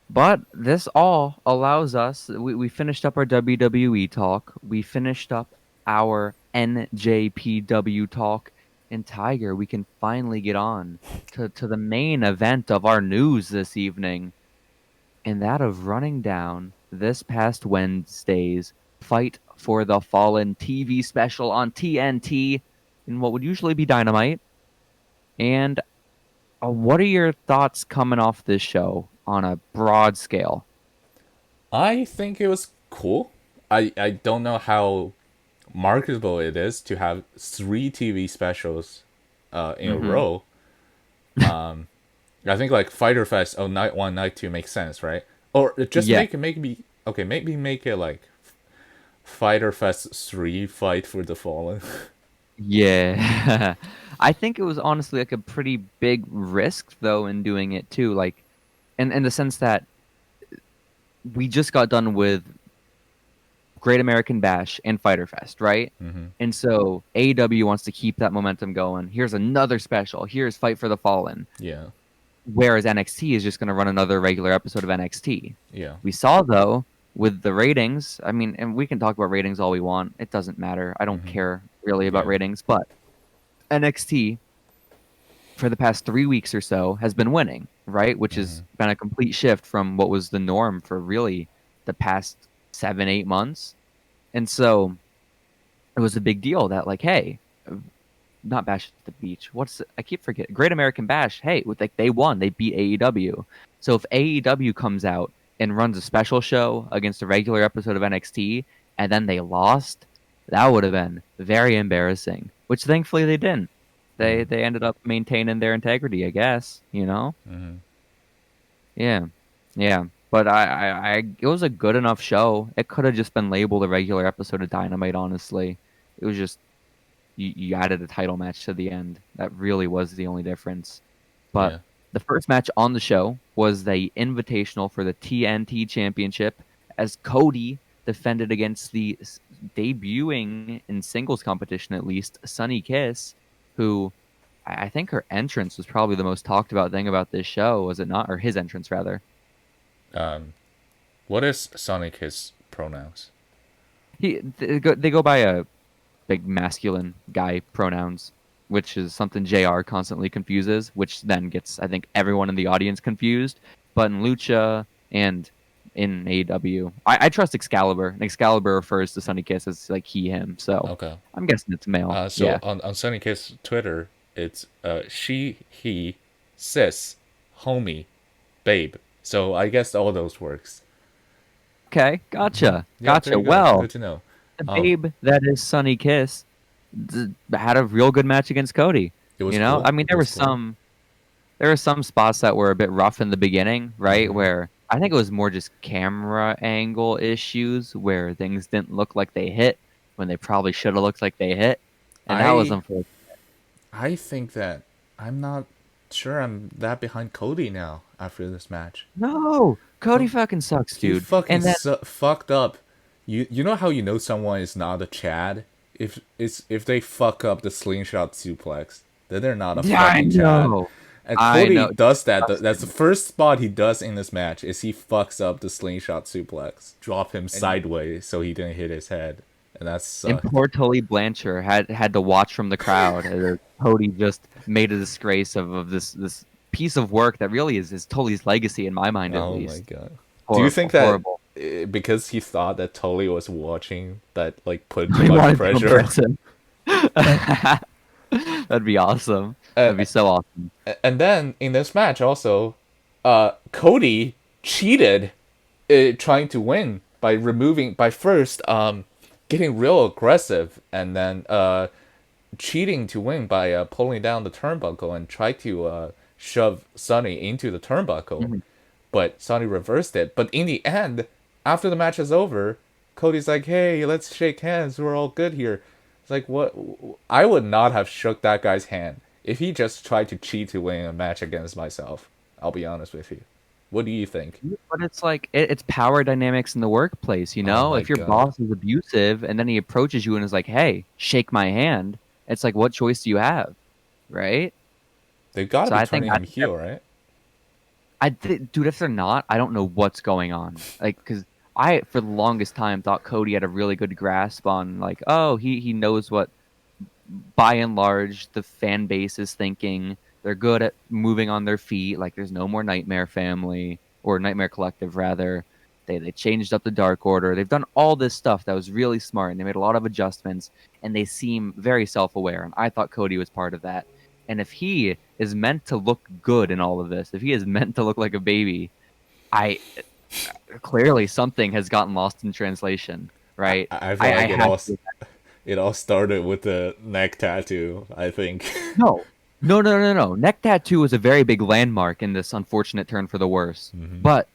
But this all allows us. We finished up our WWE talk. We finished up our NJPW talk. And Tiger, we can finally get on to the main event of our news this evening, and that of running down this past Wednesday's Fight for the Fallen TV special on TNT in what would usually be Dynamite. And what are your thoughts coming off this show on a broad scale? I think it was cool. I don't know how marketable it is to have 3 TV specials in a Mm-hmm. row. I think like Fighter Fest, oh, night 1, night 2 makes sense, right? Or just Yeah, maybe okay, maybe make it like Fighter Fest 3 Fight for the Fallen. yeah. I think it was honestly like a pretty big risk though in doing it too. Like, in the sense that we just got done with Great American Bash and Fighter Fest, right? Hmm. And so AEW wants to keep that momentum going. Here's another special. Here's Fight for the Fallen. Yeah. Whereas NXT is just going to run another regular episode of NXT. Yeah. We saw, though, with the ratings, I mean, and we can talk about ratings all we want. It doesn't matter. I don't Hmm. care really about Yeah. ratings. But NXT, for the past 3 weeks or so, has been winning, right? Which has Hmm. been a complete shift from what was the norm for really the past 7, 8 months. And so it was a big deal that, like, hey, not Bash at the Beach. I keep forgetting. Great American Bash. Hey, like they won. They beat AEW. So if AEW comes out and runs a special show against a regular episode of NXT and then they lost, that would have been very embarrassing. Which thankfully they didn't. Hmm. They ended up maintaining their integrity, I guess. Hmm. Yeah, yeah. But it was a good enough show. It could have just been labeled a regular episode of Dynamite. Honestly, it was just you added a title match to the end. That really was the only difference. But Yeah. the first match on the show was the Invitational for the TNT Championship, as Cody defended against the debuting in singles competition, at least, Sunny Kiss, who I think her entrance was probably the most talked about thing about this show, was it not? Or his entrance, rather. Um, what is Sonic his pronouns? They go by a big masculine guy pronouns, which is something JR constantly confuses, which then gets, I think, everyone in the audience confused. But in Lucha and in AEW, I trust Excalibur, and Excalibur refers to Sunny Kiss as like he, him. So Okay. I'm guessing it's male. So Yeah. on Sonic Kiss Twitter, it's she, he, sis, homie, babe. So I guess all those works. Okay. Gotcha. Yeah, there Gotcha. you go. Well, Good to know. the Um, babe that is Sunny Kiss had a real good match against Cody. it was I cool. mean, It there was was cool. there were some spots that were a bit rough in the beginning, right? Hmm. Where I think it was more just camera angle issues where things didn't look like they hit when they probably should have looked like they hit. And that was I unfortunate. I think that I'm not sure I'm that behind Cody now after this match. No, Cody Co- fucking sucks, he dude. fucking And then fucked up. You know how you know someone is not a Chad if they fuck up the slingshot suplex, then they're not a yeah, I fucking Chad. know. And I Cody know. does that. That's the Disgusting. first spot he does in this match is he fucks up the slingshot suplex, drop him And sideways so he didn't hit his head, and that and sucked. poor Tully Blanchard had to watch from the crowd as Cody just made a disgrace of this piece of work that really is Tully's legacy in my mind at Oh my least. god. Do you Horrible, think that horrible. because he thought that Tully was watching, that like put too He much wanted to pressure? impress him. That'd be awesome. Uh, That'd be so awesome. and then in this match also, Cody cheated, trying to win by first getting real aggressive and then cheating to win by pulling down the turnbuckle and try to shove Sonny into the turnbuckle, Mhm. but Sonny reversed it. But in the end, after the match is over, Cody's like, "Hey, let's shake hands. We're all good here." It's like, what? I would not have shook that guy's hand if he just tried to cheat to win a match against myself. I'll be honest with you. What do you think? But it's like it's power dynamics in the workplace, you Oh know? my If your god. boss is abusive and then he approaches you and is like, "Hey, shake my hand," it's like, what choice do you have, right? They gotta So be I think turning him heel, right? dude, if they're not, I don't know what's going on. Like, because I, for the longest time, thought Cody had a really good grasp on, like, oh, he knows what, by and large, the fan base is thinking. They're good at moving on their feet. Like, there's no more Nightmare Family, or Nightmare Collective, rather. They changed up the Dark Order. They've done all this stuff that was really smart, and they made a lot of adjustments, and they seem very self-aware. And I thought Cody was part of that. And if he is meant to look good in all of this, if he is meant to look like a baby, I clearly something has gotten lost in translation, right? I feel I like have to. it all started with the neck tattoo, I think. No, no. Neck tattoo was a very big landmark in this unfortunate turn for the worse. Hmm. But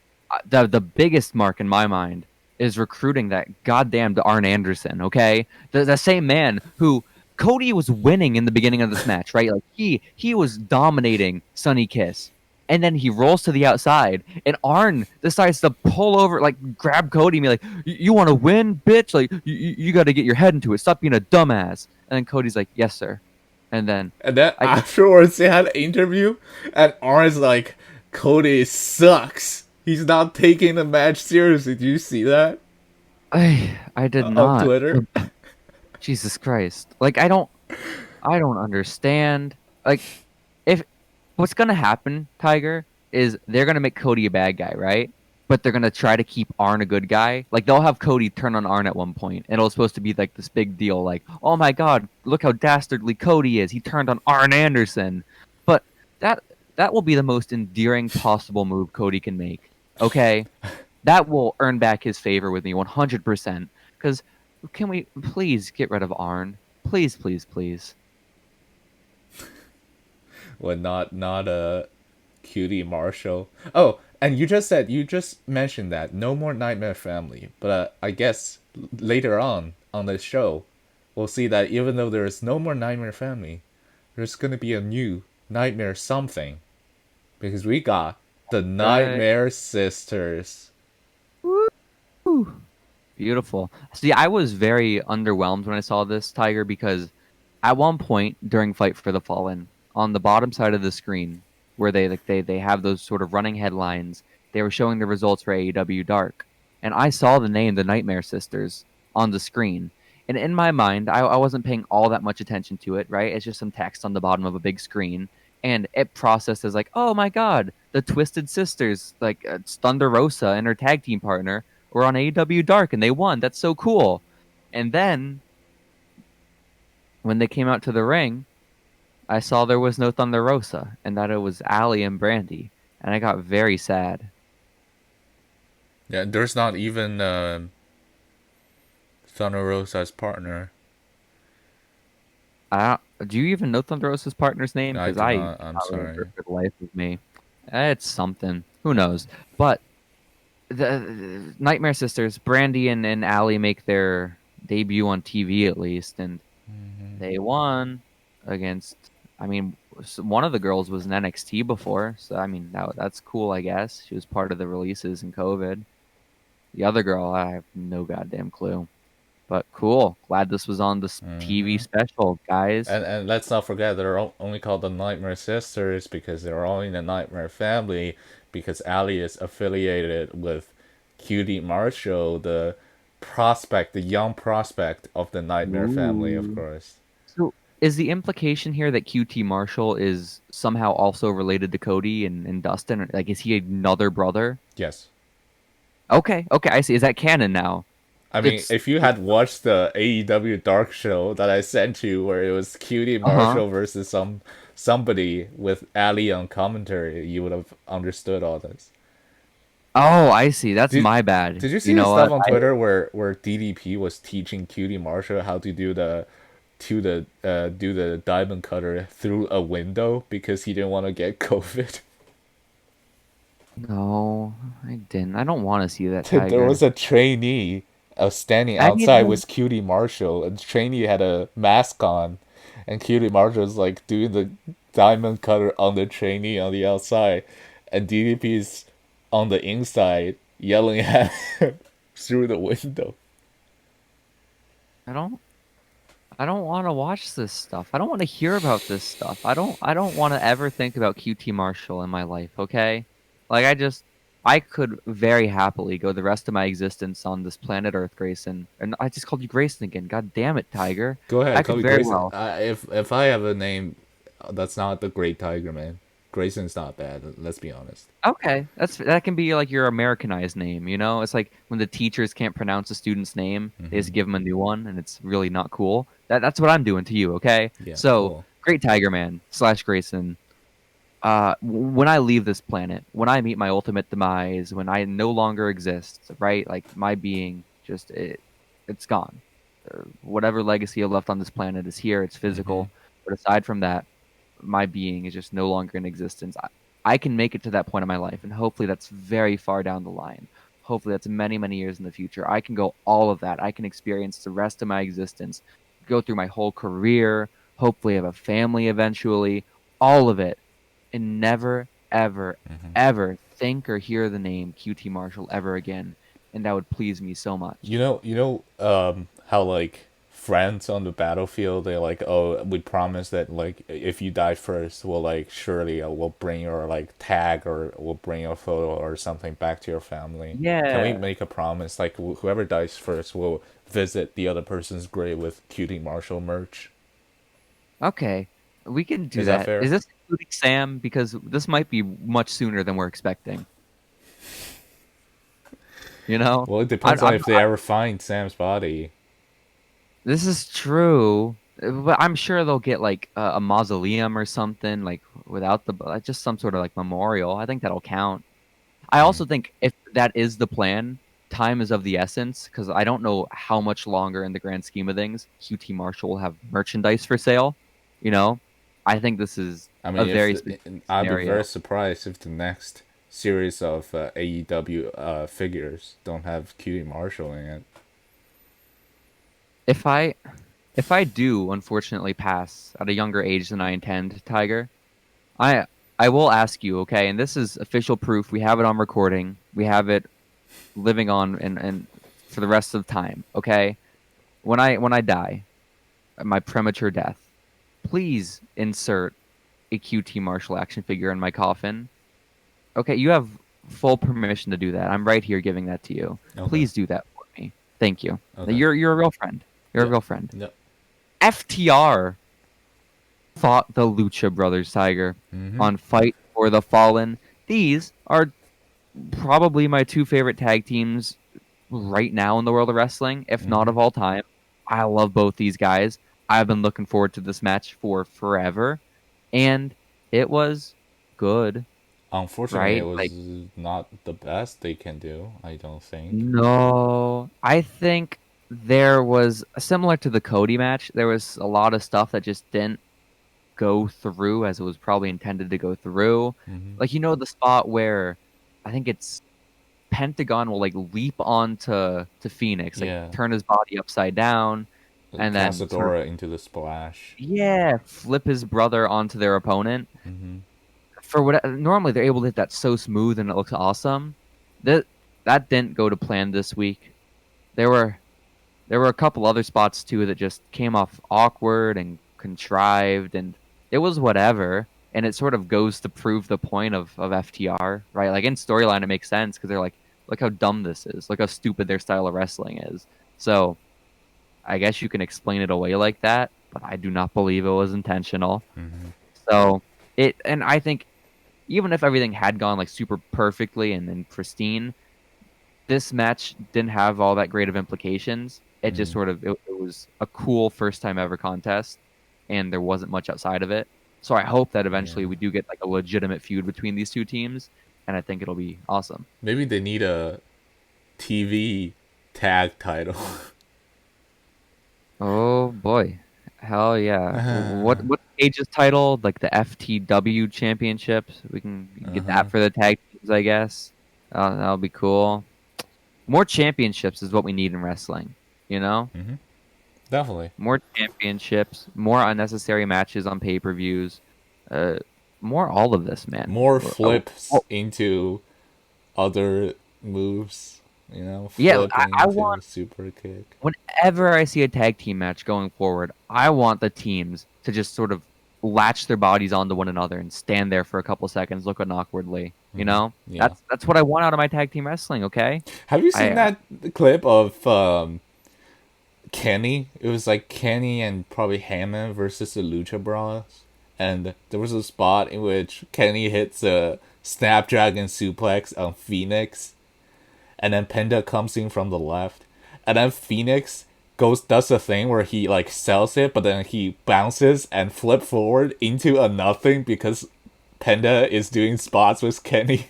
the biggest mark in my mind is recruiting that goddamned Arn Anderson. Okay, the same man who Cody was winning in the beginning of this match, right? Like he was dominating Sunny Kiss. And then he rolls to the outside, and Arn decides to pull over, like grab Cody, and be like, "You want to win, bitch? Like you got to get your head into it. Stop being a dumbass." And then Cody's like, "Yes, sir." And then And then I, afterwards, they had an interview, and Arn's like, Cody sucks. He's not taking the match seriously. Do you see that I did on not. Twitter? Jesus Christ! Like I don't understand. Like if what's gonna happen, Tiger, is they're gonna make Cody a bad guy, right? But they're gonna try to keep Arn a good guy. Like they'll have Cody turn on Arn at one point, and it'll supposed to be like this big deal, like, oh my God, look how dastardly Cody is. He turned on Arn Anderson. But that that will be the most endearing possible move Cody can make. Okay, that will earn back his favor with me 100%. Because can we please get rid of Arn? Please, please, please. Well, not a cutie Marshall. Oh, and you just mentioned that no more Nightmare Family, but I guess later on the show, we'll see that even though there is no more Nightmare Family, there's gonna be a new Nightmare something because we got the Right. Nightmare Sisters. Woo. Beautiful. See, I was very underwhelmed when I saw this, Tiger, because at one point during Fight for the Fallen, on the bottom side of the screen, where they have those sort of running headlines, they were showing the results for AEW Dark, and I saw the name the Nightmare Sisters on the screen, and in my mind, I wasn't paying all that much attention to it. Right, it's just some text on the bottom of a big screen, and it processed as like, oh my God, the Twisted Sisters, like Thunder Rosa and her tag team partner were on AEW Dark, and they won. That's so cool. And then when they came out to the ring, I saw there was no Thunder Rosa and that it was Allie and Brandy, and I got very sad. Yeah, there's not even Thunder Rosa's partner. I Do you even know Thunder Rosa's partner's name? I Because do I not. I'm cannot remember sorry. for the life of me. It's something. Who knows? But the Nightmare Sisters, Brandy and Allie make their debut on TV at least, and they won against. I mean, one of the girls was in NXT before, so I mean that's cool. I guess she was part of the releases in COVID. The other girl, I have no goddamn clue. But cool. Glad this was on this TV special, guys. And let's not forget they're only called the Nightmare Sisters because they're all in the Nightmare family. Because Ali is affiliated with Cutie Marshall, the prospect, the young prospect of the Nightmare family, of Ooh. course. So is the implication here that QT Marshall is somehow also related to Cody and Dustin? Like, is he another brother? Yes. Okay, okay, I see. Is that canon now? I mean, It's if you had watched the AEW Dark show that I sent you, where it was Cutie uh-huh. Marshall versus somebody with Ali on commentary, you would have understood all this. Oh, I see. That's Did my bad. Did you You see the know stuff what? on Twitter where DDP was teaching Cutie Marshall how to do the diamond cutter through a window because he didn't want to get COVID? No, I didn't. I don't want to see that, There was Tiger. a trainee standing I mean, outside with Cutie Marshall, and the trainee had a mask on, and Cutie Marshall was like doing the diamond cutter on the trainee on the outside, and DDP's on the inside yelling at him through the window. I don't I don't want to watch this stuff. I don't want to hear about this stuff. I don't want to ever think about QT Marshall in my life, okay? Like I could very happily go the rest of my existence on this planet Earth, Grayson. And I just called you Grayson again. God damn it, Tiger. Go ahead, I call could me very Grayson. well. If I have a name, that's not the Great Tigerman. Grayson's not bad. Let's be honest. Okay. That can be like your Americanized name, you know? It's like when the teachers can't pronounce a student's name, they just give them a new one and it's really not cool. That's what I'm doing to you, okay? Yeah, So, cool. Great Tigerman / Grayson. When I leave this planet, when I meet my ultimate demise, when I no longer exist, right? Like my being it's gone. Whatever legacy I left on this planet is here. It's physical, but aside from that, my being is just no longer in existence. I can make it to that point in my life, and hopefully that's very far down the line. Hopefully that's many, many years in the future. I can go all of that. I can experience the rest of my existence, go through my whole career, hopefully have a family eventually, all of it, and never, ever, ever think or hear the name QT Marshall ever again. And that would please me so much. How like friends on the battlefield, they're like, oh, we promise that like if you die first, we'll like surely we'll bring your like tag or we'll bring your photo or something back to your family. Can we Yeah. make a promise like whoever dies first will visit the other person's grave with Cutie Marshall merch? Okay. We can do Is that that. fair? Is this including Sam? Because this might be much sooner than we're expecting. You know, Well, it depends on I'm if they ever find Sam's body. this is true, but I'm sure they'll get like a mausoleum or something like without the just some sort of like memorial. I think that'll count. I also think if that is the plan, time is of the essence because I don't know how much longer in the grand scheme of things QT Marshall will have merchandise for sale. You know, I think this is I a mean, very specific I'd be very scenario. surprised if the next series of AEW figures don't have Cutie Marshall in it. If I if I do unfortunately pass at a younger age than I intend, Tiger, I I will ask you, okay, and this is official proof. We have it on recording. We have it living on and for the rest of time, okay? When I die, my premature death, please insert a QT Marshall action figure in my coffin. Okay, you have full permission to do that. I'm right here giving that to you. Okay. Please do that for me. Thank you. Okay. You're a real friend. You're a Yep. real friend. Yep. FTR fought the Lucha Brothers, Tiger, on Fight for the Fallen. These are probably my two favorite tag teams right now in the world of wrestling, if not of all time. I love both these guys. I've been looking forward to this match for forever, and it was good, Unfortunately, it right? was Like, not the best they can do. I don't think. no, I think there was similar to the Cody match. There was a lot of stuff that just didn't go through as it was probably intended to go through. Hmm. Like, the spot where I think it's Pentagon will like leap onto Phoenix, like Yeah. turn his body upside down, and then sort of Casadora into the splash. flip his brother onto their opponent. Hmm. For what normally they're able to hit that so smooth and it looks awesome. That didn't go to plan this week. There were a couple other spots too that just came off awkward and contrived, and it was whatever. And it sort of goes to prove the point of FTR, right? Like in storyline, it makes sense because they're like, look how dumb this is, look how stupid their style of wrestling is. So I guess you can explain it away like that, but I do not believe it was intentional. Hmm. So and I think even if everything had gone like super perfectly and pristine, this match didn't have all that great of implications. It just Hmm. sort of it was a cool first time ever contest, and there wasn't much outside of it. So I hope that eventually Yeah. we do get like a legitimate feud between these two teams, and I think it'll be awesome. Maybe they need a TV tag title. Oh boy, hell yeah! Uh-huh. What Page's title? Like the FTW Championships? We can get that for the tag teams, I guess. That'll be cool. More championships is what we need in wrestling. You know, Hmm. Definitely. more championships, more unnecessary matches on pay-per-views, uh, more all of this, man. More Oh, flips oh, into other moves. yeah, Flipping I into want super kick. whenever I see a tag team match going forward, I want the teams to just sort of latch their bodies onto one another and stand there for a couple seconds, looking awkwardly. Hmm. Yeah. That's what I want out of my tag team wrestling. Okay, Have you seen I that clip of Kenny? It was like Kenny and probably Hammond versus the Lucha Bros. And there was a spot in which Kenny hits a Snapdragon suplex on Phoenix, and then Penta comes in from the left, and then Phoenix does a thing where he like sells it, but then he bounces and flip forward into a nothing because Penta is doing spots with Kenny.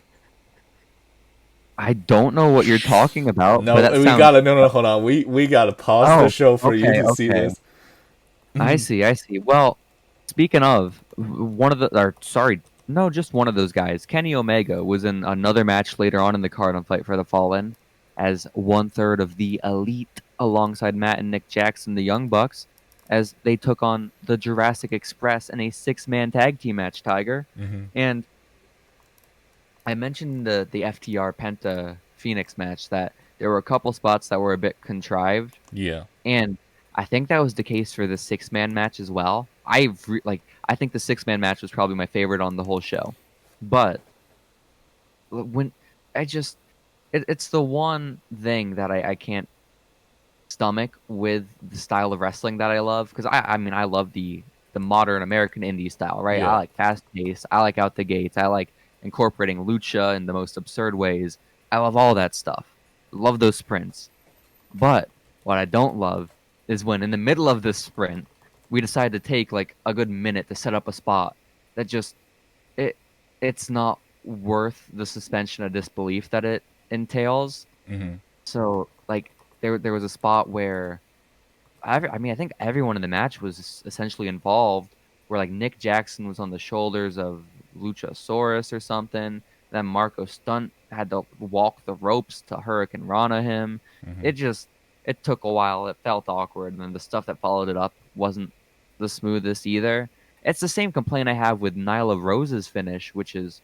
I don't know what you're talking about, but No, that we sounds. gotta no, hold on. We gotta pause the Oh, show for you okay, to see okay. this. I see, I see. Well, speaking of one of the, or sorry, no, just one of those guys, Kenny Omega was in another match later on in the card on Fight for the Fallen as one third of the Elite alongside Matt and Nick Jackson, the Young Bucks, as they took on the Jurassic Express in a six-man tag team match, Tiger. Hmm. And I mentioned the FTR Penta Phoenix match that there were a couple spots that were a bit contrived, Yeah. and I think that was the case for the six-man match as well. I think the six-man match was probably my favorite on the whole show. But when I just it's the one thing that I can't stomach with the style of wrestling that I love, because I mean I love the modern American indie style, right? I Yeah. like fast pace, I like out the gates, I like incorporating lucha in the most absurd ways. I love all that stuff. Love those sprints. But what I don't love is when in the middle of this sprint, we decide to take like a good minute to set up a spot that just it it's not worth the suspension of disbelief that it entails. Hmm. So like there was a spot where I mean I think everyone in the match was essentially involved, where like Nick Jackson was on the shoulders of Luchasaurus or something. Then Marco Stunt had to walk the ropes to Hurricane Rana him. Hmm. It just it took a while. It felt awkward, and then the stuff that followed it up wasn't the smoothest either. It's the same complaint I have with Nyla Rose's finish, which is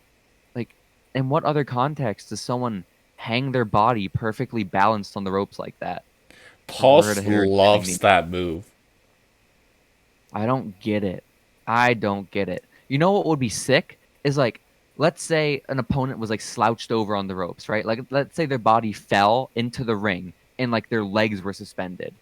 like, in what other context does someone hang their body perfectly balanced on the ropes like that for her to Pulse hit her spinning loves knee? that move. I don't get it. I don't get it. You know what would be sick is like, let's say an opponent was like slouched over on the ropes, right? Like, let's say their body fell into the ring and like their legs were suspended.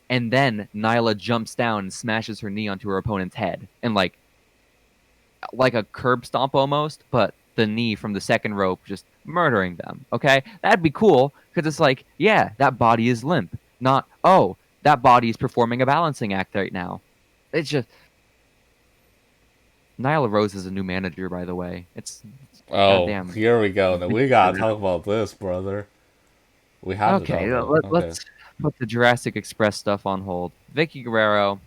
And then Nyla jumps down and smashes her knee onto her opponent's head. And like a curb stomp almost, but the knee from the second rope just murdering them. Okay? That'd be cool because it's like, yeah, that body is limp. Not, oh, that body is performing a balancing act right now. It's just Nyla Rose is a new manager, by the way. It's Oh, goddamn. here we go. Now we gotta talk about this, brother. We have to talk Okay, about. Okay. let's put the Jurassic Express stuff on hold. Vicky Guerrero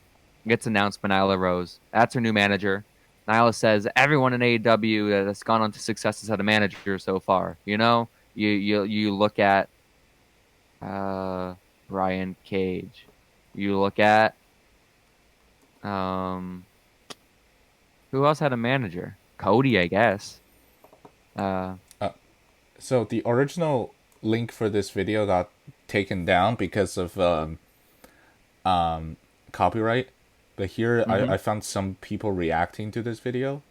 gets announced by Nyla Rose. That's her new manager. Nyla says everyone in AEW that's gone on to success has had a manager so far. You know, you look at Brian Cage. You look at um who else had a manager? Cody, I guess. Uh, So the original link for this video got taken down because of copyright. But here I found some people reacting to this video.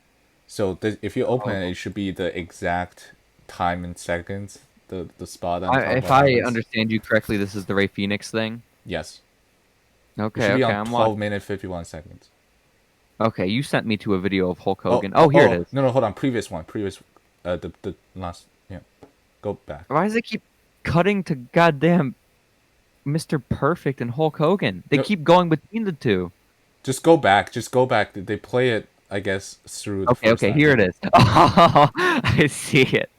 So if you open it, it should be the exact time in seconds. The spot I'm talking if about. I understand you correctly, this is the Ray Phoenix thing. Yes. It Okay, should be okay, on I'm 12 minutes 51 seconds. Okay, you sent me to a video of Hulk Hogan. Oh, here it is. No, hold on. Previous one. The last. Yeah. Go back. Why does it keep cutting to goddamn Mr. Perfect and Hulk Hogan? They keep going between the two. Just go back. Just go back. They play it, I guess, through. Okay, here it is. Oh, I see it.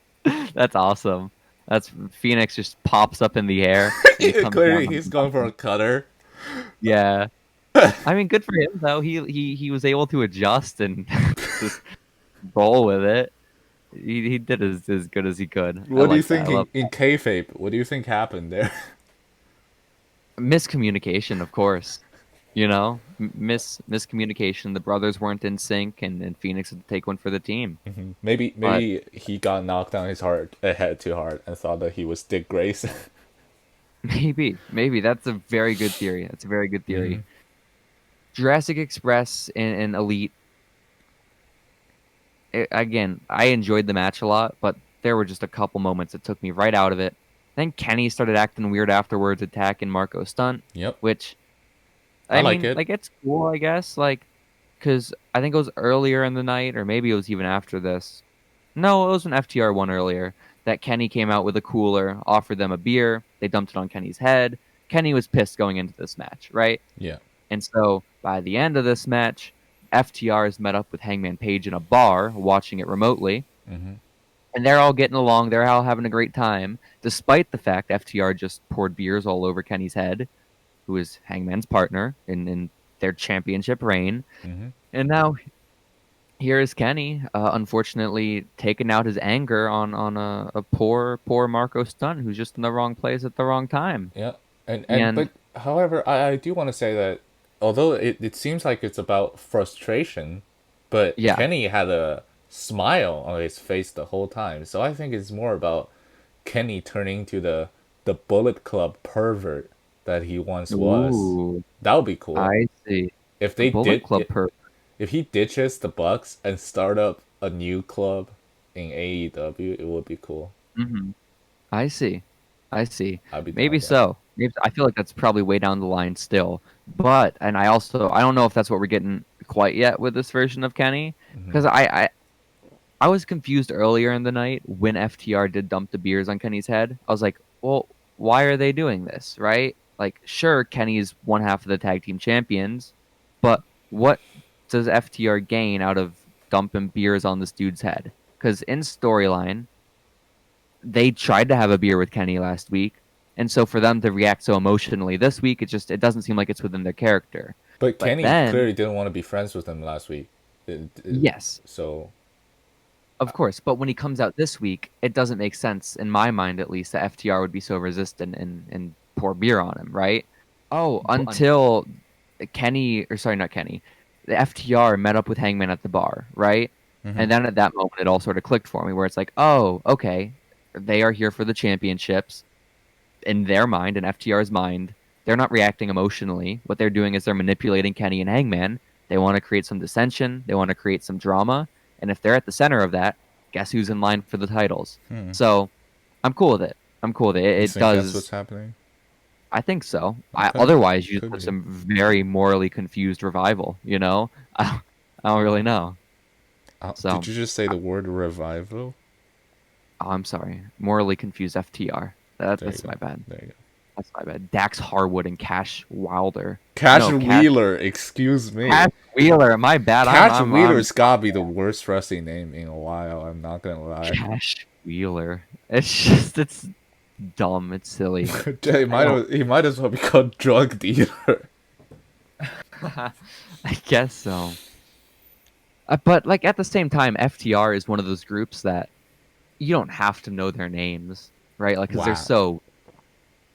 That's awesome. That's Phoenix just pops up in the air. Clearly, he's going for a cutter. Yeah. I mean, good for him though. He was able to adjust and just roll with it. He did as good as he could. What do you think in kayfabe? What do you think happened there? Miscommunication, of course. You know, miscommunication. The brothers weren't in sync, and Phoenix had to take one for the team. Mm-hmm. Maybe he got knocked on his head too hard and thought that he was Dick Grayson. Maybe that's a very good theory. That's a very good theory. Mm-hmm. Jurassic Express and Elite. Again, I enjoyed the match a lot, but there were just a couple moments that took me right out of it. Then Kenny started acting weird afterwards, attacking Marco Stunt. Yep. Which I mean, like it. Like, it's cool, I guess. Like, because I think it was earlier in the night, or maybe it was even after this. No, it was when FTR won earlier. That Kenny came out with a cooler, offered them a beer. They dumped it on Kenny's head. Kenny was pissed going into this match, right? Yeah. And so by the end of this match, FTR has met up with Hangman Page in a bar, watching it remotely. Mm-hmm. And they're all getting along. They're all having a great time, despite the fact FTR just poured beers all over Kenny's head, who is Hangman's partner in their championship reign. Mm-hmm. And now here is Kenny, unfortunately, taking out his anger on a poor Marco Stunt, who's just in the wrong place at the wrong time. Yeah. And but however, I do want to say that although it seems like it's about frustration, but Kenny had a smile on his face the whole time. So I think it's more about Kenny turning to the Bullet Club pervert that he once was. That would be cool. I see. If if he ditches the Bucks and start up a new club in AEW, it would be cool. Mm-hmm. I see. Maybe so. I feel like that's probably way down the line still. But, and I don't know if that's what we're getting quite yet with this version of Kenny. Because I was confused earlier in the night when FTR did dump the beers on Kenny's head. I was like, well, why are they doing this, right? Like, sure, Kenny's one half of the tag team champions, but what does FTR gain out of dumping beers on this dude's head? Because in storyline, they tried to have a beer with Kenny last week, and so for them to react so emotionally this week, it doesn't seem like it's within their character. But Kenny clearly didn't want to be friends with him last week. Yes. So, of course, but when he comes out this week, it doesn't make sense, in my mind at least, that FTR would be so resistant and pour beer on him, right? Until Kenny, or sorry, not Kenny, the FTR met up with Hangman at the bar, right? Mm-hmm. And then at that moment, it all sort of clicked for me, where it's like, oh, okay, they are here for the championships. In their mind, in FTR's mind, they're not reacting emotionally. What they're doing is they're manipulating Kenny and Hangman. They want to create some dissension. They want to create some drama. And if they're at the center of that, guess who's in line for the titles? So I'm cool with it. It does. That's what's happening? I think so. Okay. Otherwise, you just put some very morally confused Revival, you know? I don't really know. Did you just say the word revival? Oh, I'm sorry. Morally confused FTR. That's my bad. There you go. That's my bad. Dax Harwood and Cash Wilder. Wheeler, excuse me. Cash Wheeler, my bad. Cash Wheeler's gotta be the worst wrestling name in a while. I'm not gonna lie. Cash Wheeler. It's dumb. It's silly. He might as well be called Drug Dealer. I guess so. But like at the same time, FTR is one of those groups that you don't have to know their names, right? Like because they're Wow. so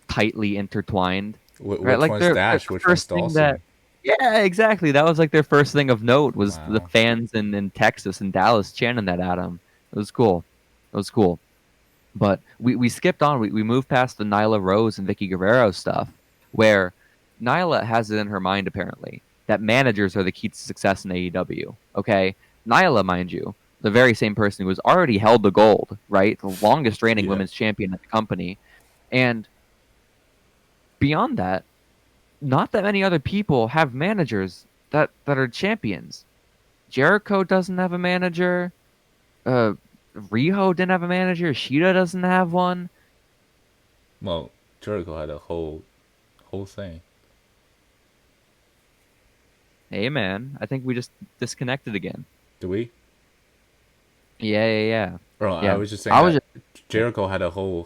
tightly intertwined, right? Which Like one's they're Dash? the Which one's first thing that, Dawson? yeah, exactly. That was like their first thing of note was the Wow. fans in Texas and Dallas chanting that at them. It was cool. It was cool. But we skipped on. We moved past the Nyla Rose and Vicky Guerrero stuff, where Nyla has it in her mind apparently that managers are the key to success in AEW. Okay, Nyla, mind you, the very same person who has already held the gold, right, the longest reigning Yeah. women's champion at the company, and beyond that, not that many other people have managers that are champions. Jericho doesn't have a manager. Uh, Riho didn't have a manager. Shida doesn't have one. Well, Jericho had a whole thing. Hey man, I think we just disconnected again. Do we? Yeah. Bro, I Yeah. was just saying I was that just Jericho had a whole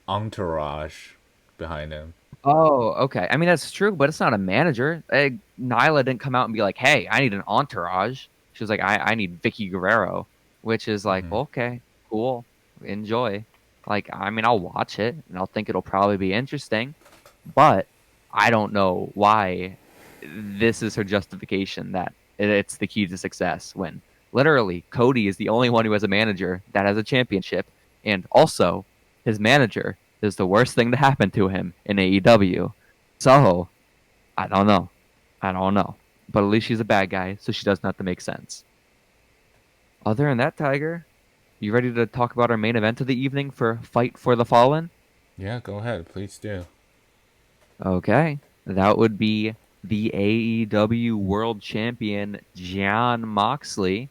entourage behind him. Oh, okay. I mean that's true, but it's not a manager. Nyla didn't come out and be like, "Hey, I need an entourage." She was like, "I need Vicky Guerrero," which is like, Hmm. well, okay, cool, enjoy. Like, I mean, I'll watch it and I'll think it'll probably be interesting, but I don't know why this is her justification that it's the key to success when literally Cody is the only one who has a manager that has a championship, and also his manager is the worst thing to happen to him in AEW. So I don't know. I don't know. But at least she's a bad guy, so she doesn't have to make sense. Other than that, Tiger, you ready to talk about our main event of the evening for Fight for the Fallen? Yeah, go ahead, please do. Okay. That would be the AEW World Champion Jon Moxley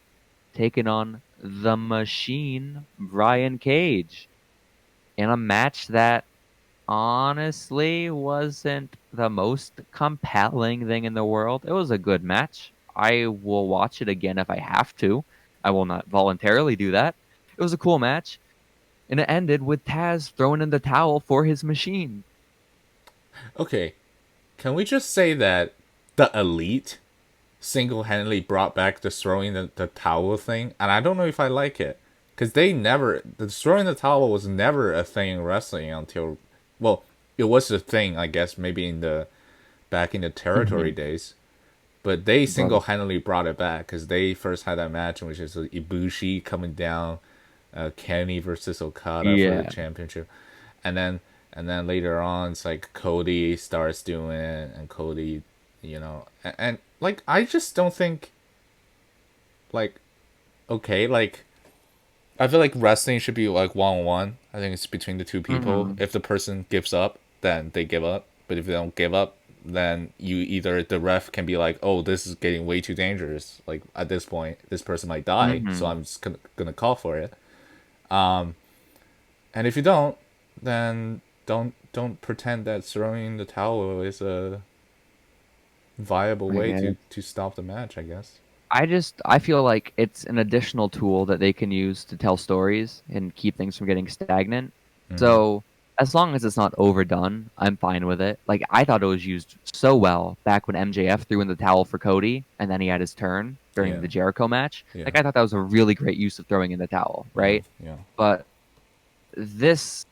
taking on the Machine Brian Cage in a match that honestly wasn't the most compelling thing in the world. It was a good match. I will watch it again if I have to. I will not voluntarily do that. It was a cool match, and it ended with Taz throwing in the towel for his machine. Okay, can we just say that the Elite single-handedly brought back the throwing the towel thing, and I don't know if I like it, because the throwing the towel was never a thing in wrestling until, well, it was a thing, I guess, maybe in the back in the territory days, but they But single-handedly brought it back because they first had that match, which is Ibushi coming down, Kenny versus Okada for the yeah, championship, and then later on it's like Cody starts doing it, and Cody, and like I just don't think, like, okay, like I feel like wrestling should be like one on one. I think it's between the two people. hmm If the person gives up, then they give up. But if they don't give up, then you either the ref can be like, oh, this is getting way too dangerous. Like at this point, this person might die, so hmm I'm just gonna call for it. And if you don't, then don't pretend that throwing the towel is a viable I way get it. to stop the match. I guess. I feel like it's an additional tool that they can use to tell stories and keep things from getting stagnant. Hmm. So as long as it's not overdone, I'm fine with it. Like I thought it was used so well back when MJF threw in the towel for Cody and then he had his turn during Yeah. the Jericho match. Yeah. Like I thought that was a really great use of throwing in the towel, Yeah. right? Yeah. But this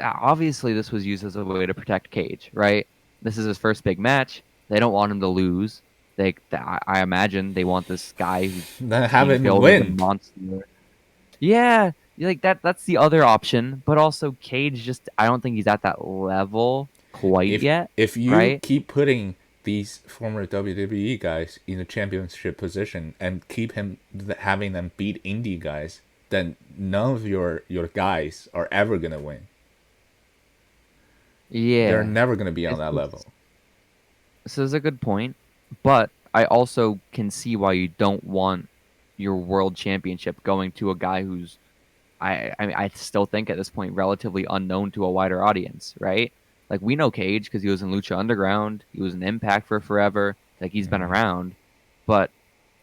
obviously this was used as a way to protect Cage, right? This is his first big match. They don't want him to lose. I imagine they want this guy who's Then have being him billed as a win. monster. Yeah, like that's the other option. But also Cage just I don't think he's at that level quite if yet, if you right? keep putting these former WWE guys in a championship position and keep having them beat indie guys, then none of your guys are ever gonna win. They're Yeah. never gonna be on This that level. is this is a good point, but I also can see why you don't want your world championship going to a guy who's I still think at this point relatively unknown to a wider audience, right? Like we know Cage because he was in Lucha Underground, he was an Impact for forever, like he's been Hmm. around. But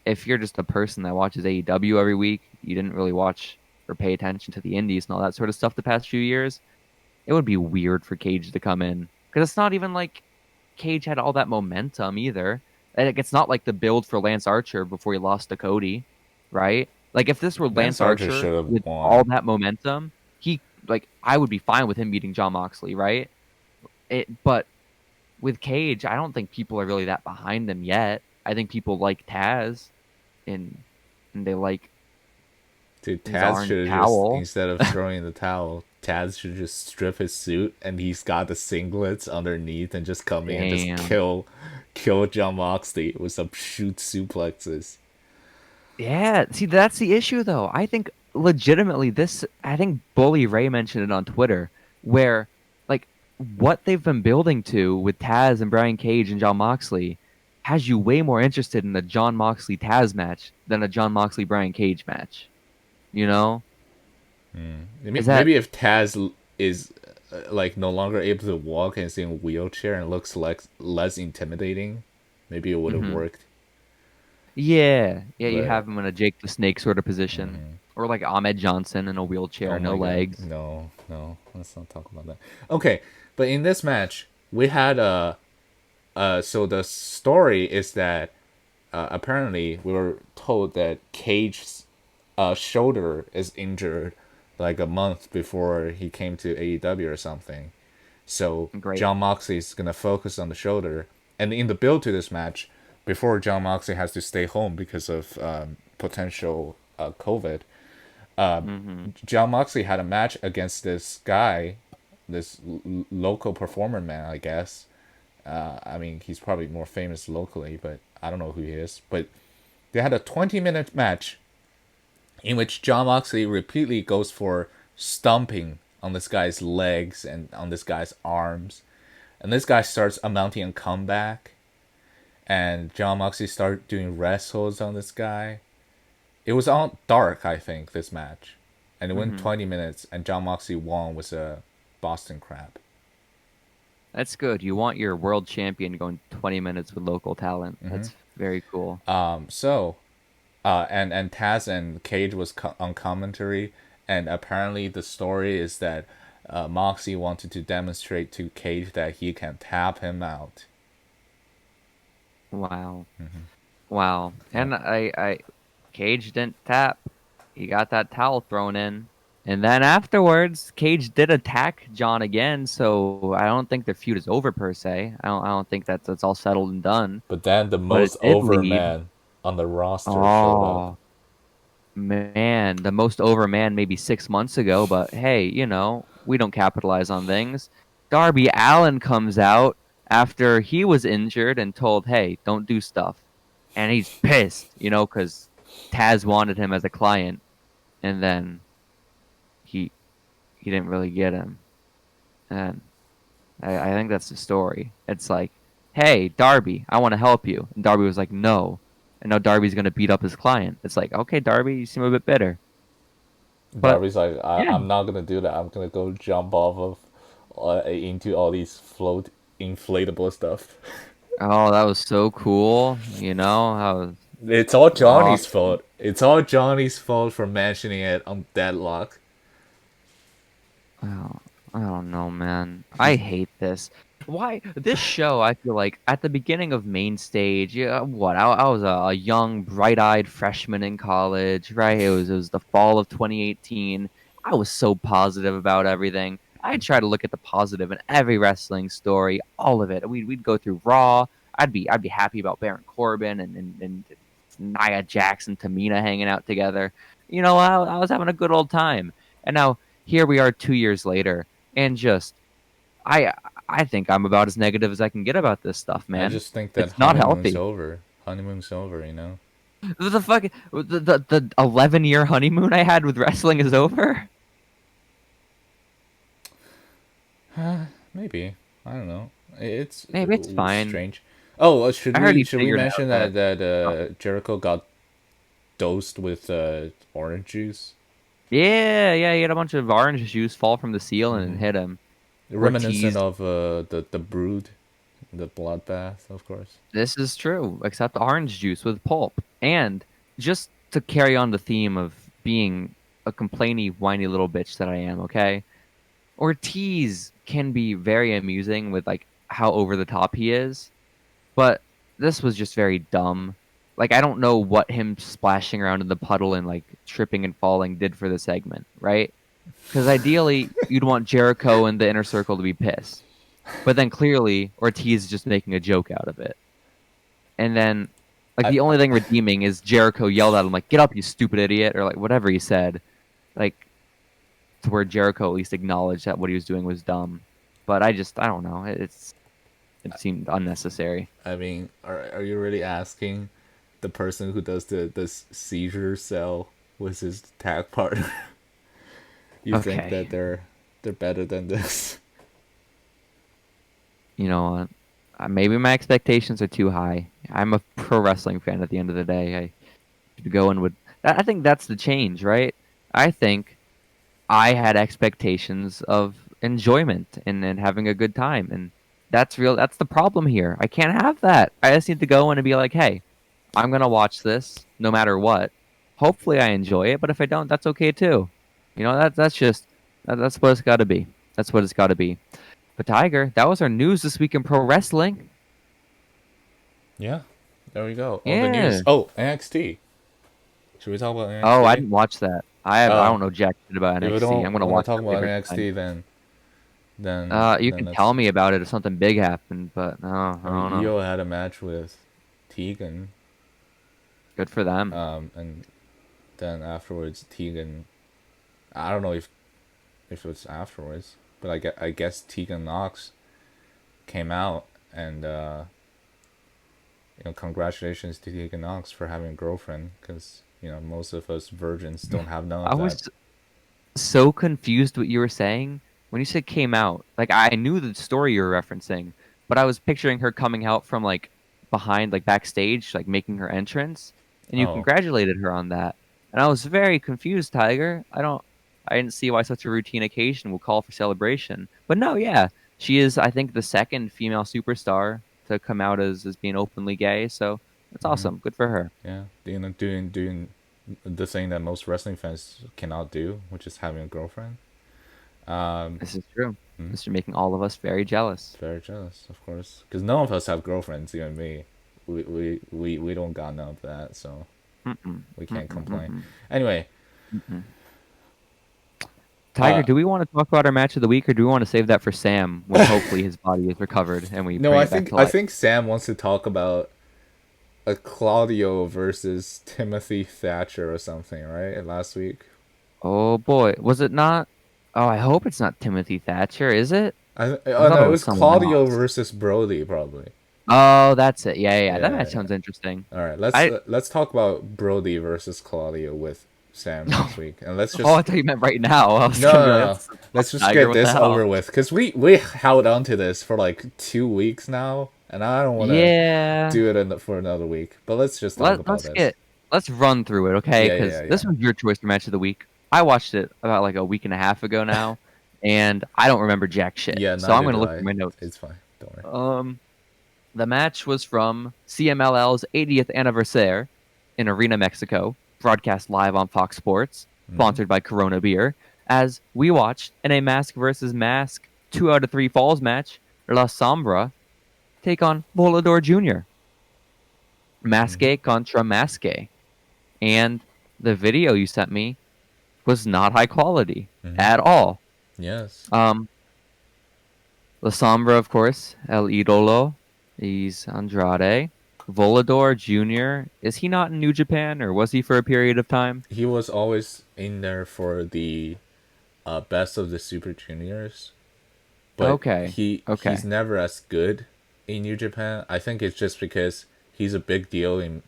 if you're just a person that watches AEW every week, you didn't really watch or pay attention to the indies and all that sort of stuff the past few years, it would be weird for Cage to come in because it's not even like Cage had all that momentum either. Like, it's not like the build for Lance Archer before he lost to Cody, right? Like, if this were Lance Lance Archer Archer should have with all won. that momentum, I would be fine with him beating John Moxley, right? But with Cage, I don't think people are really that behind him yet. I think people like Taz, and they like Dude, his Taz orange should have just, towel. instead of throwing the towel, Taz should just strip his suit and he's got the singlets underneath and just come in and just Damn. kill John Moxley with some shoot suplexes. Yeah, see, that's the issue, though. I think legitimately I think Bully Ray mentioned it on Twitter, where, like, what they've been building to with Taz and Brian Cage and John Moxley has you way more interested in a John Moxley Taz match than a John Moxley Brian Cage match. You know? Is that, Maybe if Taz is like no longer able to walk and is in a wheelchair and looks less intimidating, maybe it would have mhm. worked. Yeah, you But have him in a Jake the Snake sort of position. Or like Ahmed Johnson in a wheelchair, oh no my god, legs. no, let's not talk about that. Okay, but in this match, we had so the story is that apparently we were told that Cage's shoulder is injured like a month before he came to AEW or something. So Great. John Moxley is gonna focus on the shoulder, and in the build to this match, before John Moxley has to stay home because of potential COVID, Hmm. John Moxley had a match against this guy, this local performer man, I guess. I mean, he's probably more famous locally, but I don't know who he is. But they had a 20-minute match in which John Moxley repeatedly goes for stomping on this guy's legs and on this guy's arms. And this guy starts mounting a comeback. And John Moxley started doing wrestles on this guy. It was all dark, I think, this match. And it went Hmm. 20 minutes, and John Moxley won with a Boston Crab. That's good. You want your world champion going 20 minutes with local talent. That's very cool. So and Taz and Cage was on commentary, and apparently the story is that Moxie wanted to demonstrate to Cage that he can tap him out. Wow. Wow. Yeah. And Cage didn't tap. He got that towel thrown in. And then afterwards, Cage did attack John again, so I don't think their feud is over per se. I don't think that's all settled and done. But then the But it most did over lead. man on the roster showed up. Oh, man, the most over man maybe 6 months ago, but hey, we don't capitalize on things. Darby Allin comes out after he was injured and told, hey, don't do stuff. And he's pissed, because Taz wanted him as a client, and then he didn't really get him. And I think that's the story. It's like, hey, Darby, I want to help you. And Darby was like, no. And now Darby's going to beat up his client. It's like, okay, Darby, you seem a bit bitter. But Darby's like, yeah. I'm not gonna do that. I'm gonna go jump off of into all these float inflatable stuff. Oh, that was so cool. How It's all Johnny's awesome. fault. It's all Johnny's fault for mentioning it on Deadlock. Oh, I don't know, man. I hate this. Why this show? I feel like at the beginning of Main Stage, yeah, what? I was a young, bright-eyed freshman in college, right? It was the fall of 2018. I was so positive about everything. I try to look at the positive in every wrestling story, all of it. We'd go through Raw. I'd be happy about Baron Corbin and Nia Jax and Tamina hanging out together. I was having a good old time. And now here we are 2 years later, and I I think I'm about as negative as I can get about this stuff, I man. just think that It's not honeymoon's healthy. over. Honeymoon's over, you know? The fucking the 11-year honeymoon I had with wrestling is over. Maybe. I don't know. It's Maybe it's fine. strange. Oh, I heard he should we figured out mention that. that Oh, Jericho got dosed with orange juice? yeah, he had a bunch of orange juice fall from the ceiling and hit him. Reminiscent Ortiz. of the Brood, the bloodbath, of course. This is true, except orange juice with pulp. And just to carry on the theme of being a complainy, whiny little bitch that I am, okay? Ortiz can be very amusing with like how over the top he is, but this was just very dumb. Like, I don't know what him splashing around in the puddle and like tripping and falling did for the segment, right? Because ideally, you'd want Jericho and the Inner Circle to be pissed, but then clearly Ortiz is just making a joke out of it. And then, like, I, the only thing redeeming is Jericho yelled at him like, "Get up, you stupid idiot," or like whatever he said, like to where Jericho at least acknowledged that what he was doing was dumb. But I don't know. It seemed unnecessary. I mean, are you really asking the person who does this seizure cell with his tag partner? You think Okay, that they're better than this? you know what? Maybe my expectations are too high. I'm a pro wrestling fan at the end of the day. I should go in with. I think that's the change, right? I think I had expectations of enjoyment and having a good time, and that's real. That's the problem here. I can't have that. I just need to go in and be like, hey, I'm gonna watch this no matter what. Hopefully, I enjoy it, but if I don't, that's okay too. That's just that's what it's got to be. That's what it's got to be. But Tiger, that was our news this week in pro wrestling. Yeah, there we go. All the Yeah. news. Oh, NXT. Should we talk about Oh, I NXT? didn't watch that. I Oh, don't know jack shit about if we NXT. I'm don't gonna want watch to talk that about later tonight. NXT, You then can tell let's. me about it if something big happened, but no, I I mean, don't know. Io had a match with Tegan, Good for them. and then afterwards Tegan. I don't know if it was afterwards, but I guess Tegan Knox came out and congratulations to Tegan Knox for having a girlfriend, because most of us virgins don't have none I of that. was so confused what you were saying when you said came out. Like I knew the story you were referencing, but I was picturing her coming out from like behind, like backstage, like making her entrance, and you Oh, congratulated her on that. And I was very confused, Tiger. I didn't see why such a routine occasion would call for celebration. But no, yeah, she is, I think, the second female superstar to come out as being openly gay. So that's hmm, awesome. Good for her. yeah, doing the thing that most wrestling fans cannot do, which is having a girlfriend. Um, This is true. hmm, This is making all of us very jealous. very jealous, of course, because none of us have girlfriends, even me. We don't got none of that, so Mm-mm, we can't mm-mm, complain. mm-mm, Anyway, mm-mm. Tiger, uh, do we want to talk about our match of the week, or do we want to save that for Sam when hopefully his body is recovered and we no, bring it back to I life? think Sam wants to talk about a Claudio versus Timothy Thatcher or something, right? Last week. Oh boy, was it not? Oh, I hope it's not Timothy Thatcher, is it? I Oh thought no, it it was was someone Claudio else. versus Brody probably. Oh, that's it. Yeah, yeah, yeah. That Yeah, match yeah. sounds interesting. All right, I let's talk about Brody versus Claudio with Sam next week, and let's oh, I just thought you meant right now. I was no gonna be no like, no, that's let's just Tiger. get What the this over hell? with, because we held on to this for like 2 weeks now, and I don't want to Yeah. do it for another week. But let's just talk about this. Let's run through it, okay? Yeah yeah Because yeah this was your choice for match of the week. I watched it about like a week and a half ago now, and I don't remember jack shit. yeah. So I'm Neither gonna do look through I. my notes. It's fine. Don't worry. The match was from CMLL's 80th anniversaire in Arena, Mexico, broadcast live on Fox Sports, Hmm. sponsored by Corona Beer, as we watched in a mask versus mask 2 out of 3 falls match, La Sombra take on Volador Jr. Hmm. Maske contra Maske. And the video you sent me was not high quality Hmm. at all. Yes. Um, La Sombra, of course, El Idolo, he's Andrade. Volador Jr., is he not in New Japan, or was he for a period of time? He was always in there for the best of the Super Juniors, but Okay, he's okay. never as good in New Japan. I think it's just because he's a big deal in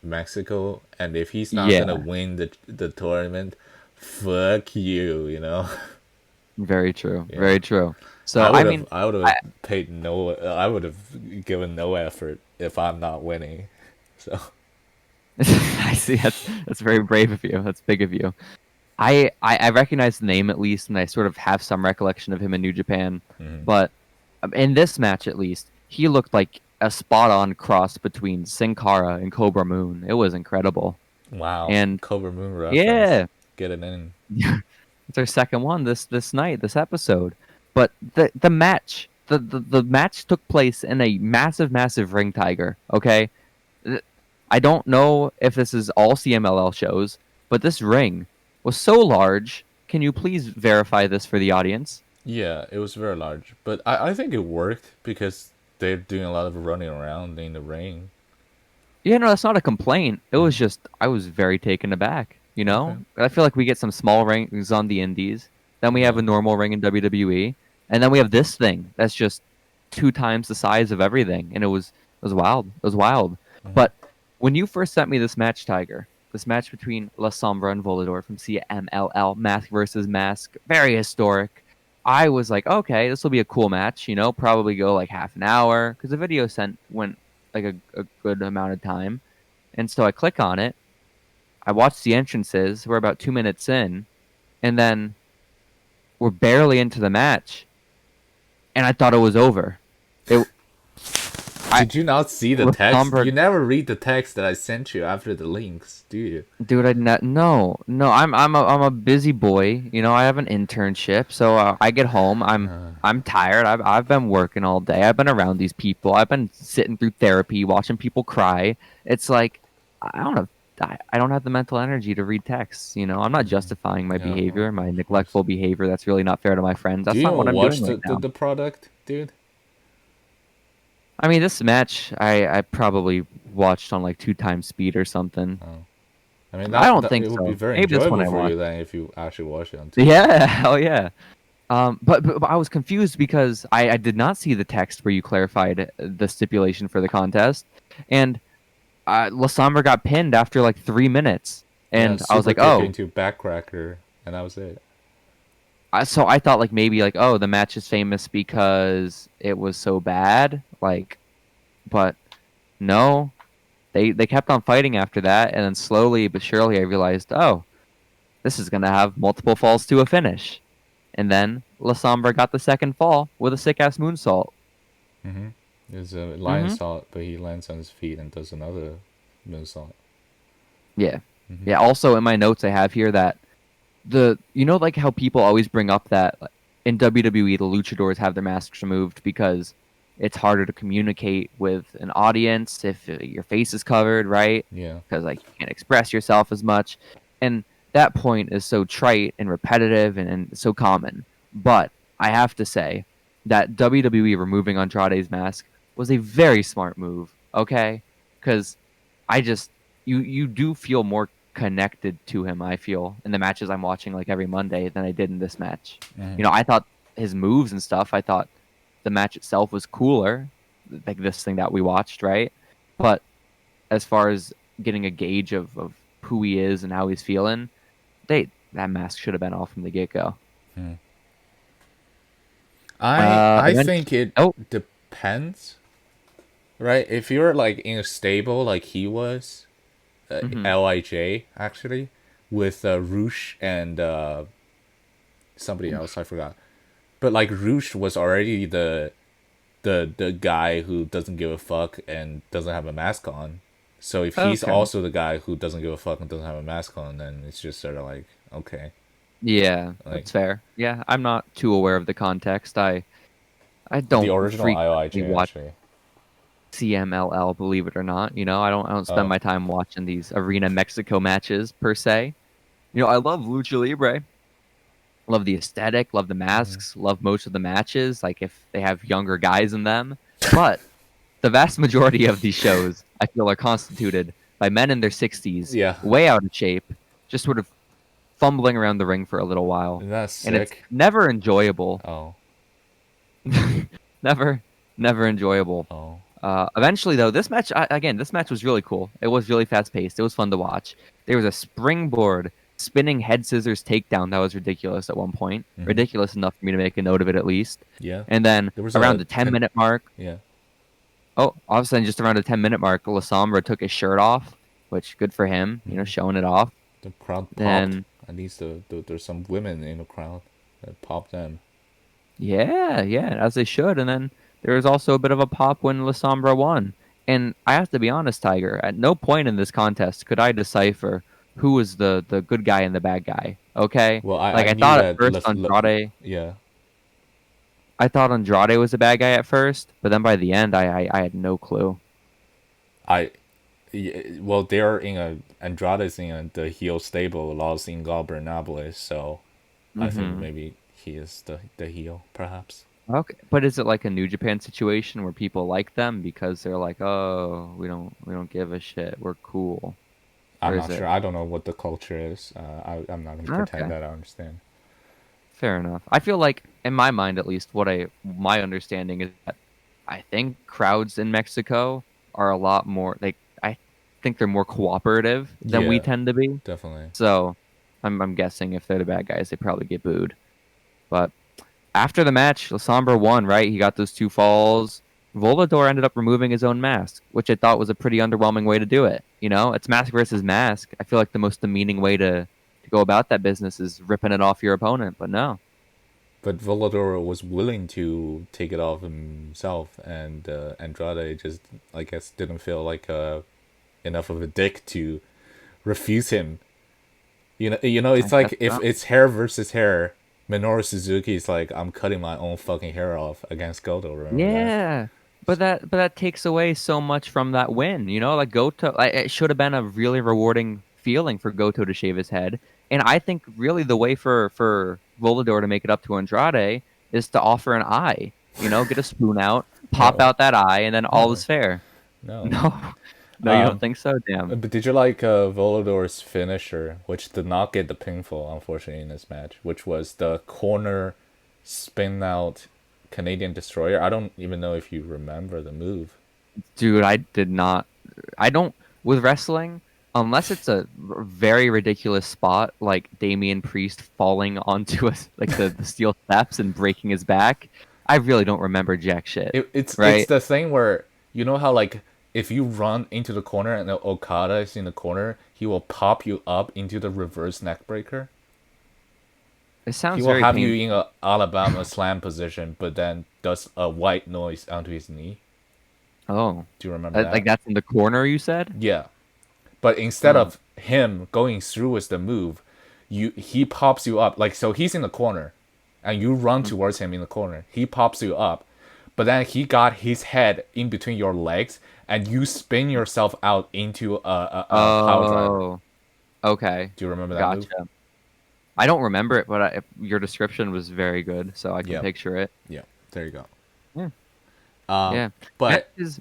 Mexico, and if he's not gonna Yeah, win the tournament, fuck you, you know. very true, Yeah, very true. So, I mean, I would have I, paid no, I would have given no effort if I'm not winning. So I see that's very brave of you. That's big of you. I recognize the name at least, and I sort of have some recollection of him in New Japan. mhm. But in this match, at least, he looked like a spot-on cross between Sin Cara and Cobra Moon. It was incredible. Wow, And Cobra Moon reference, yeah, get it in. it's our second one this night, this episode. But the match, the match took place in a massive ring, Tiger. Okay, I don't know if this is all CMLL shows, but this ring was so large. Can you please verify this for the audience? Yeah, it was very large, but I think it worked because they're doing a lot of running around in the ring. Yeah, no, that's not a complaint. It was just I was very taken aback. You Okay. know, I feel like we get some small rings on the Indies, then we have Yeah. a normal ring in WWE, and then we have this thing that's just 2 times the size of everything, and it was wild. It was wild. Mhm. But when you first sent me this match, Tiger, this match between La Sombra and Volador from CMLL, Mask versus Mask, very historic. I was like, okay, this will be a cool match. You know, probably go like half an hour because the video sent went like a good amount of time, and so I click on it. I watch the entrances. We're about 2 minutes in, and then we're barely into the match, and I thought it was over. It, I Did you not see the text? Lasomberg, You never read the text that I sent you after the links, do you? dude, I not no no. I'm a busy boy. You know, I have an internship, so I get home. I'm tired. I've been working all day. I've been around these people. I've been sitting through therapy, watching people cry. It's like I don't have. I don't have the mental energy to read texts. You know, I'm not justifying my Yeah, behavior, my of course. neglectful behavior. That's really not fair to my friends. Do That's you not what even I'm watch doing right now. the product, dude? I mean, this match, I probably watched on like 2 times speed or something. Oh. I mean, I don't that think it would be so. very Maybe this one enjoyable I for you watched. then if you actually watch it on TV. Yeah, hell yeah. But I was confused because I did not see the text where you clarified the stipulation for the contest, and Lasomber got pinned after like 3 minutes, Yeah, and I was super like, kick oh, into backcracker, and that was it. so I thought like maybe like oh the match is famous because it was so bad, like, but no, they kept on fighting after that, and then slowly but surely I realized oh this is gonna have multiple falls to a finish. And then La Sombra got the second fall with a sick ass moonsault. Mm-hmm. There's a lion Mm-hmm. salt, but he lands on his feet and does another moonsault. Yeah. Mm-hmm. Yeah. Also in my notes I have here that like how people always bring up that like, in WWE the luchadors have their masks removed because it's harder to communicate with an audience if your face is covered, right? Yeah. Because like you can't express yourself as much. And that point is so trite and repetitive and so common. But I have to say that WWE removing Andrade's mask was a very smart move, okay? Because I just you do feel more connected to him, I feel, in the matches I'm watching like every Monday than I did in this match. Mm-hmm. You know, I thought his moves and stuff, I thought the match itself was cooler, like this thing that we watched, right? But as far as getting a gauge of who he is and how he's feeling, that mask should have been off from the get go. I Eventually, think it oh, depends, right? If you're like in a stable like he was, mhm. Lij actually, with Roosh and somebody else I forgot, but like Roosh was already the guy who doesn't give a fuck and doesn't have a mask on. So if he's Okay. also the guy who doesn't give a fuck and doesn't have a mask on, then it's just sort of like okay, Yeah, like that's fair. Yeah, I'm not too aware of the context. I the don't original Lij frequently watch actually. CMLL, believe it or not. You know, I don't spend Oh. my time watching these Arena Mexico matches per se. You know, I love Lucha Libre. Love the aesthetic, love the Mhm. masks, love most of the matches, like if they have younger guys in them. But the vast majority of these shows, I feel, are constituted by men in their 60s, Yeah, way out of shape, just sort of fumbling around the ring for a little while. that's And it's sick. never enjoyable. Oh, Never, never enjoyable. oh. Eventually, though, this match was really cool. It was really fast paced. It was fun to watch. There was a springboard spinning head scissors takedown that was ridiculous at one point. Mhm. Ridiculous enough for me to make a note of it at least. Yeah, And then there was around a the 10-minute mark, yeah. oh, all of a sudden, just around the 10-minute mark, La Sombra took his shirt off, which good for him, you know, Mhm. showing it off. The crowd popped. Then, At least there's some women in the crowd that popped them. yeah, as they should. And then there was also a bit of a pop when La Sombra won. And I have to be honest, Tiger, at no point in this contest could I decipher who was the good guy and the bad guy. Okay? Well, Like I I knew thought at that. first Andrade, Yeah. I thought Andrade was a bad guy at first, but then by the end, I had no clue. I well, they're in a Andrade's in the heel stable, Los Ingobernables, so I think Hmm. maybe he is the heel, perhaps. Okay, but is it like a New Japan situation where people like them because they're like, oh, we don't give a shit, we're cool, or I'm is not it? sure. I don't know what the culture is. I'm not gonna pretend Okay, that I understand. fair enough. I feel like, in my mind at least, my understanding is that I think crowds in Mexico are a lot more like I think they're more cooperative than we Yeah, tend to be. definitely. So I'm guessing if they're the bad guys, they probably get booed. But after the match, Sombra won, right? He got those two falls. Volador ended up removing his own mask, which I thought was a pretty underwhelming way to do it. It's mask versus mask. I feel like the most demeaning way to go about that business is ripping it off your opponent, but no. But Volador was willing to take it off himself, and Andrade just, I guess, didn't feel like enough of a dick to refuse him. I It's guess like if so. it's hair versus hair, Minoru Suzuki is like, I'm cutting my own fucking hair off against Goto. Remember that? Yeah. But that takes away so much from that win, like Goto, it should have been a really rewarding feeling for Goto to shave his head. And I think really the way for Volador to make it up to Andrade is to offer an eye, get a spoon out, pop No, out that eye, and then all no, is fair. no. No. No, you don't think so? Damn. But did you like Volador's finisher, which did not get the pinfall, unfortunately, in this match, which was the corner spin out Canadian Destroyer? I don't even know if you remember the move. Dude, I did not. I don't with wrestling unless it's a very ridiculous spot like Damian Priest falling onto like the steel steps and breaking his back. I really don't remember jack shit. It's Right? the thing where you know how like if you run into the corner and the Okada is in the corner, he will pop you up into the reverse neck breaker. It He sounds will very have you painful. in a Alabama slam position, but then does a white noise onto his knee. Oh, Do you remember like that? that's in the corner you said? Yeah. But instead Oh. of him going through with the move, he pops you up. Like so he's in the corner and you run towards him in the corner. He pops you up. But then he got his head in between your legs and you spin yourself out into a power driver. Oh, okay. Do you remember that move? Gotcha. I don't remember it, but your description was very good, so I can Yep. picture it. Yeah. There you go. Yeah. Um, Yeah. but Matches.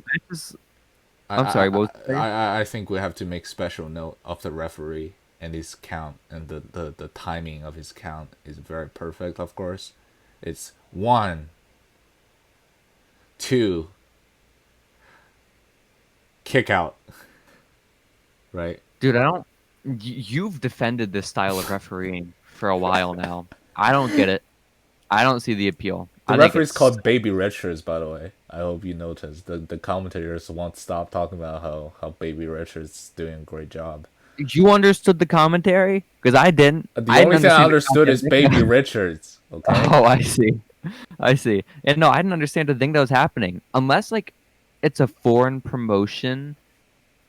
I, I'm sorry, what I, was it? I think we have to make special note of the referee and his count, and the timing of his count is very perfect, of course. It's 1, 2, kick out, right? Dude, I don't. You've defended this style of refereeing for a while now. I don't get it. I don't see the appeal. The I think referee is it's. called Baby Richards, by the way. I hope you noticed. The commentators won't stop talking about how Baby Richards is doing a great job. You understood the commentary? Because I didn't. The I didn't only thing I understand the understood is goddamn Baby thing. Richards, okay? Oh, I see. I see. And no, I didn't understand the thing that was happening. Unless, like, it's a foreign promotion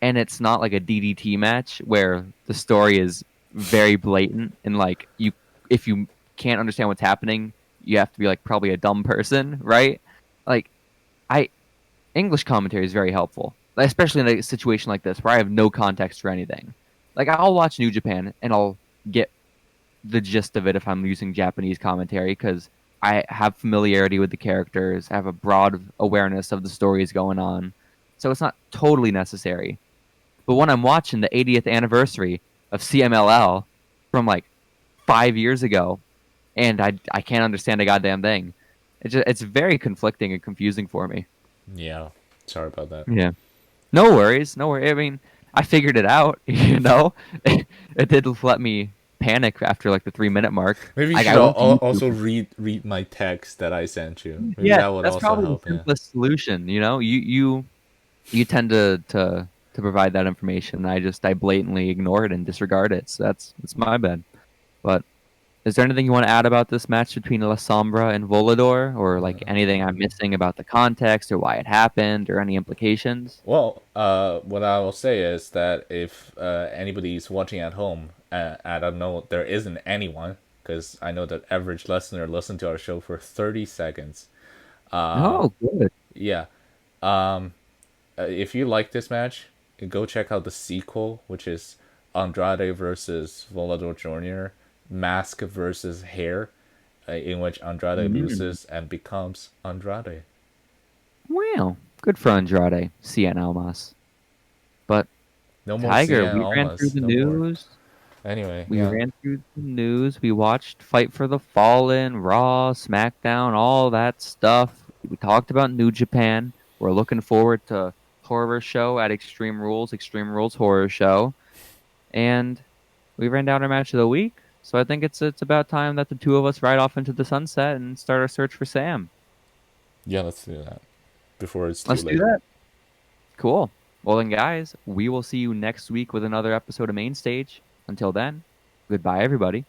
and it's not like a DDT match where the story is very blatant and like if you can't understand what's happening, you have to be like probably a dumb person, right? Like I English commentary is very helpful, especially in a situation like this where I have no context for anything. Like I'll watch New Japan and I'll get the gist of it if I'm using Japanese commentary because I have familiarity with the characters, I have a broad awareness of the stories going on. So it's not totally necessary. But when I'm watching the 80th anniversary of CMLL from like 5 years ago, and I can't understand a goddamn thing, it's very conflicting and confusing for me. Yeah. Sorry about that. Yeah. No worries, no worries. I mean, I figured it out. It did let me panic after like the 3 minute mark. Maybe you Like should I went to YouTube. also read my text that I sent you. Maybe Yeah, that would that's also probably the help. Yeah. simplest solution. You tend to provide that information. I blatantly ignore it and disregard it. So that's my bad. But is there anything you want to add about this match between La Sombra and Volador, or like anything I'm missing about the context or why it happened, or any implications? Well, what I will say is that if anybody's watching at home, I don't know, there isn't anyone, because I know that average listener listened to our show for 30 seconds. Oh, good. Yeah. If you like this match, go check out the sequel, which is Andrade versus Volador Jr. Mask versus Hair, in which Andrade Mm. loses and becomes Andrade. Wow, good for Andrade, Cien Almas. But No more Tiger, CN we ran through Almas, the no more. news. Anyway, We yeah. ran through the news. We watched Fight for the Fallen, Raw, SmackDown, all that stuff. We talked about New Japan. We're looking forward to Horror Show at Extreme Rules Horror Show, and we ran down our match of the week. So I think it's about time that the two of us ride off into the sunset and start our search for Sam. Yeah, let's do that before it's too Let's do late. that. Cool. Well then, guys, we will see you next week with another episode of Main Stage. Until then, goodbye, everybody.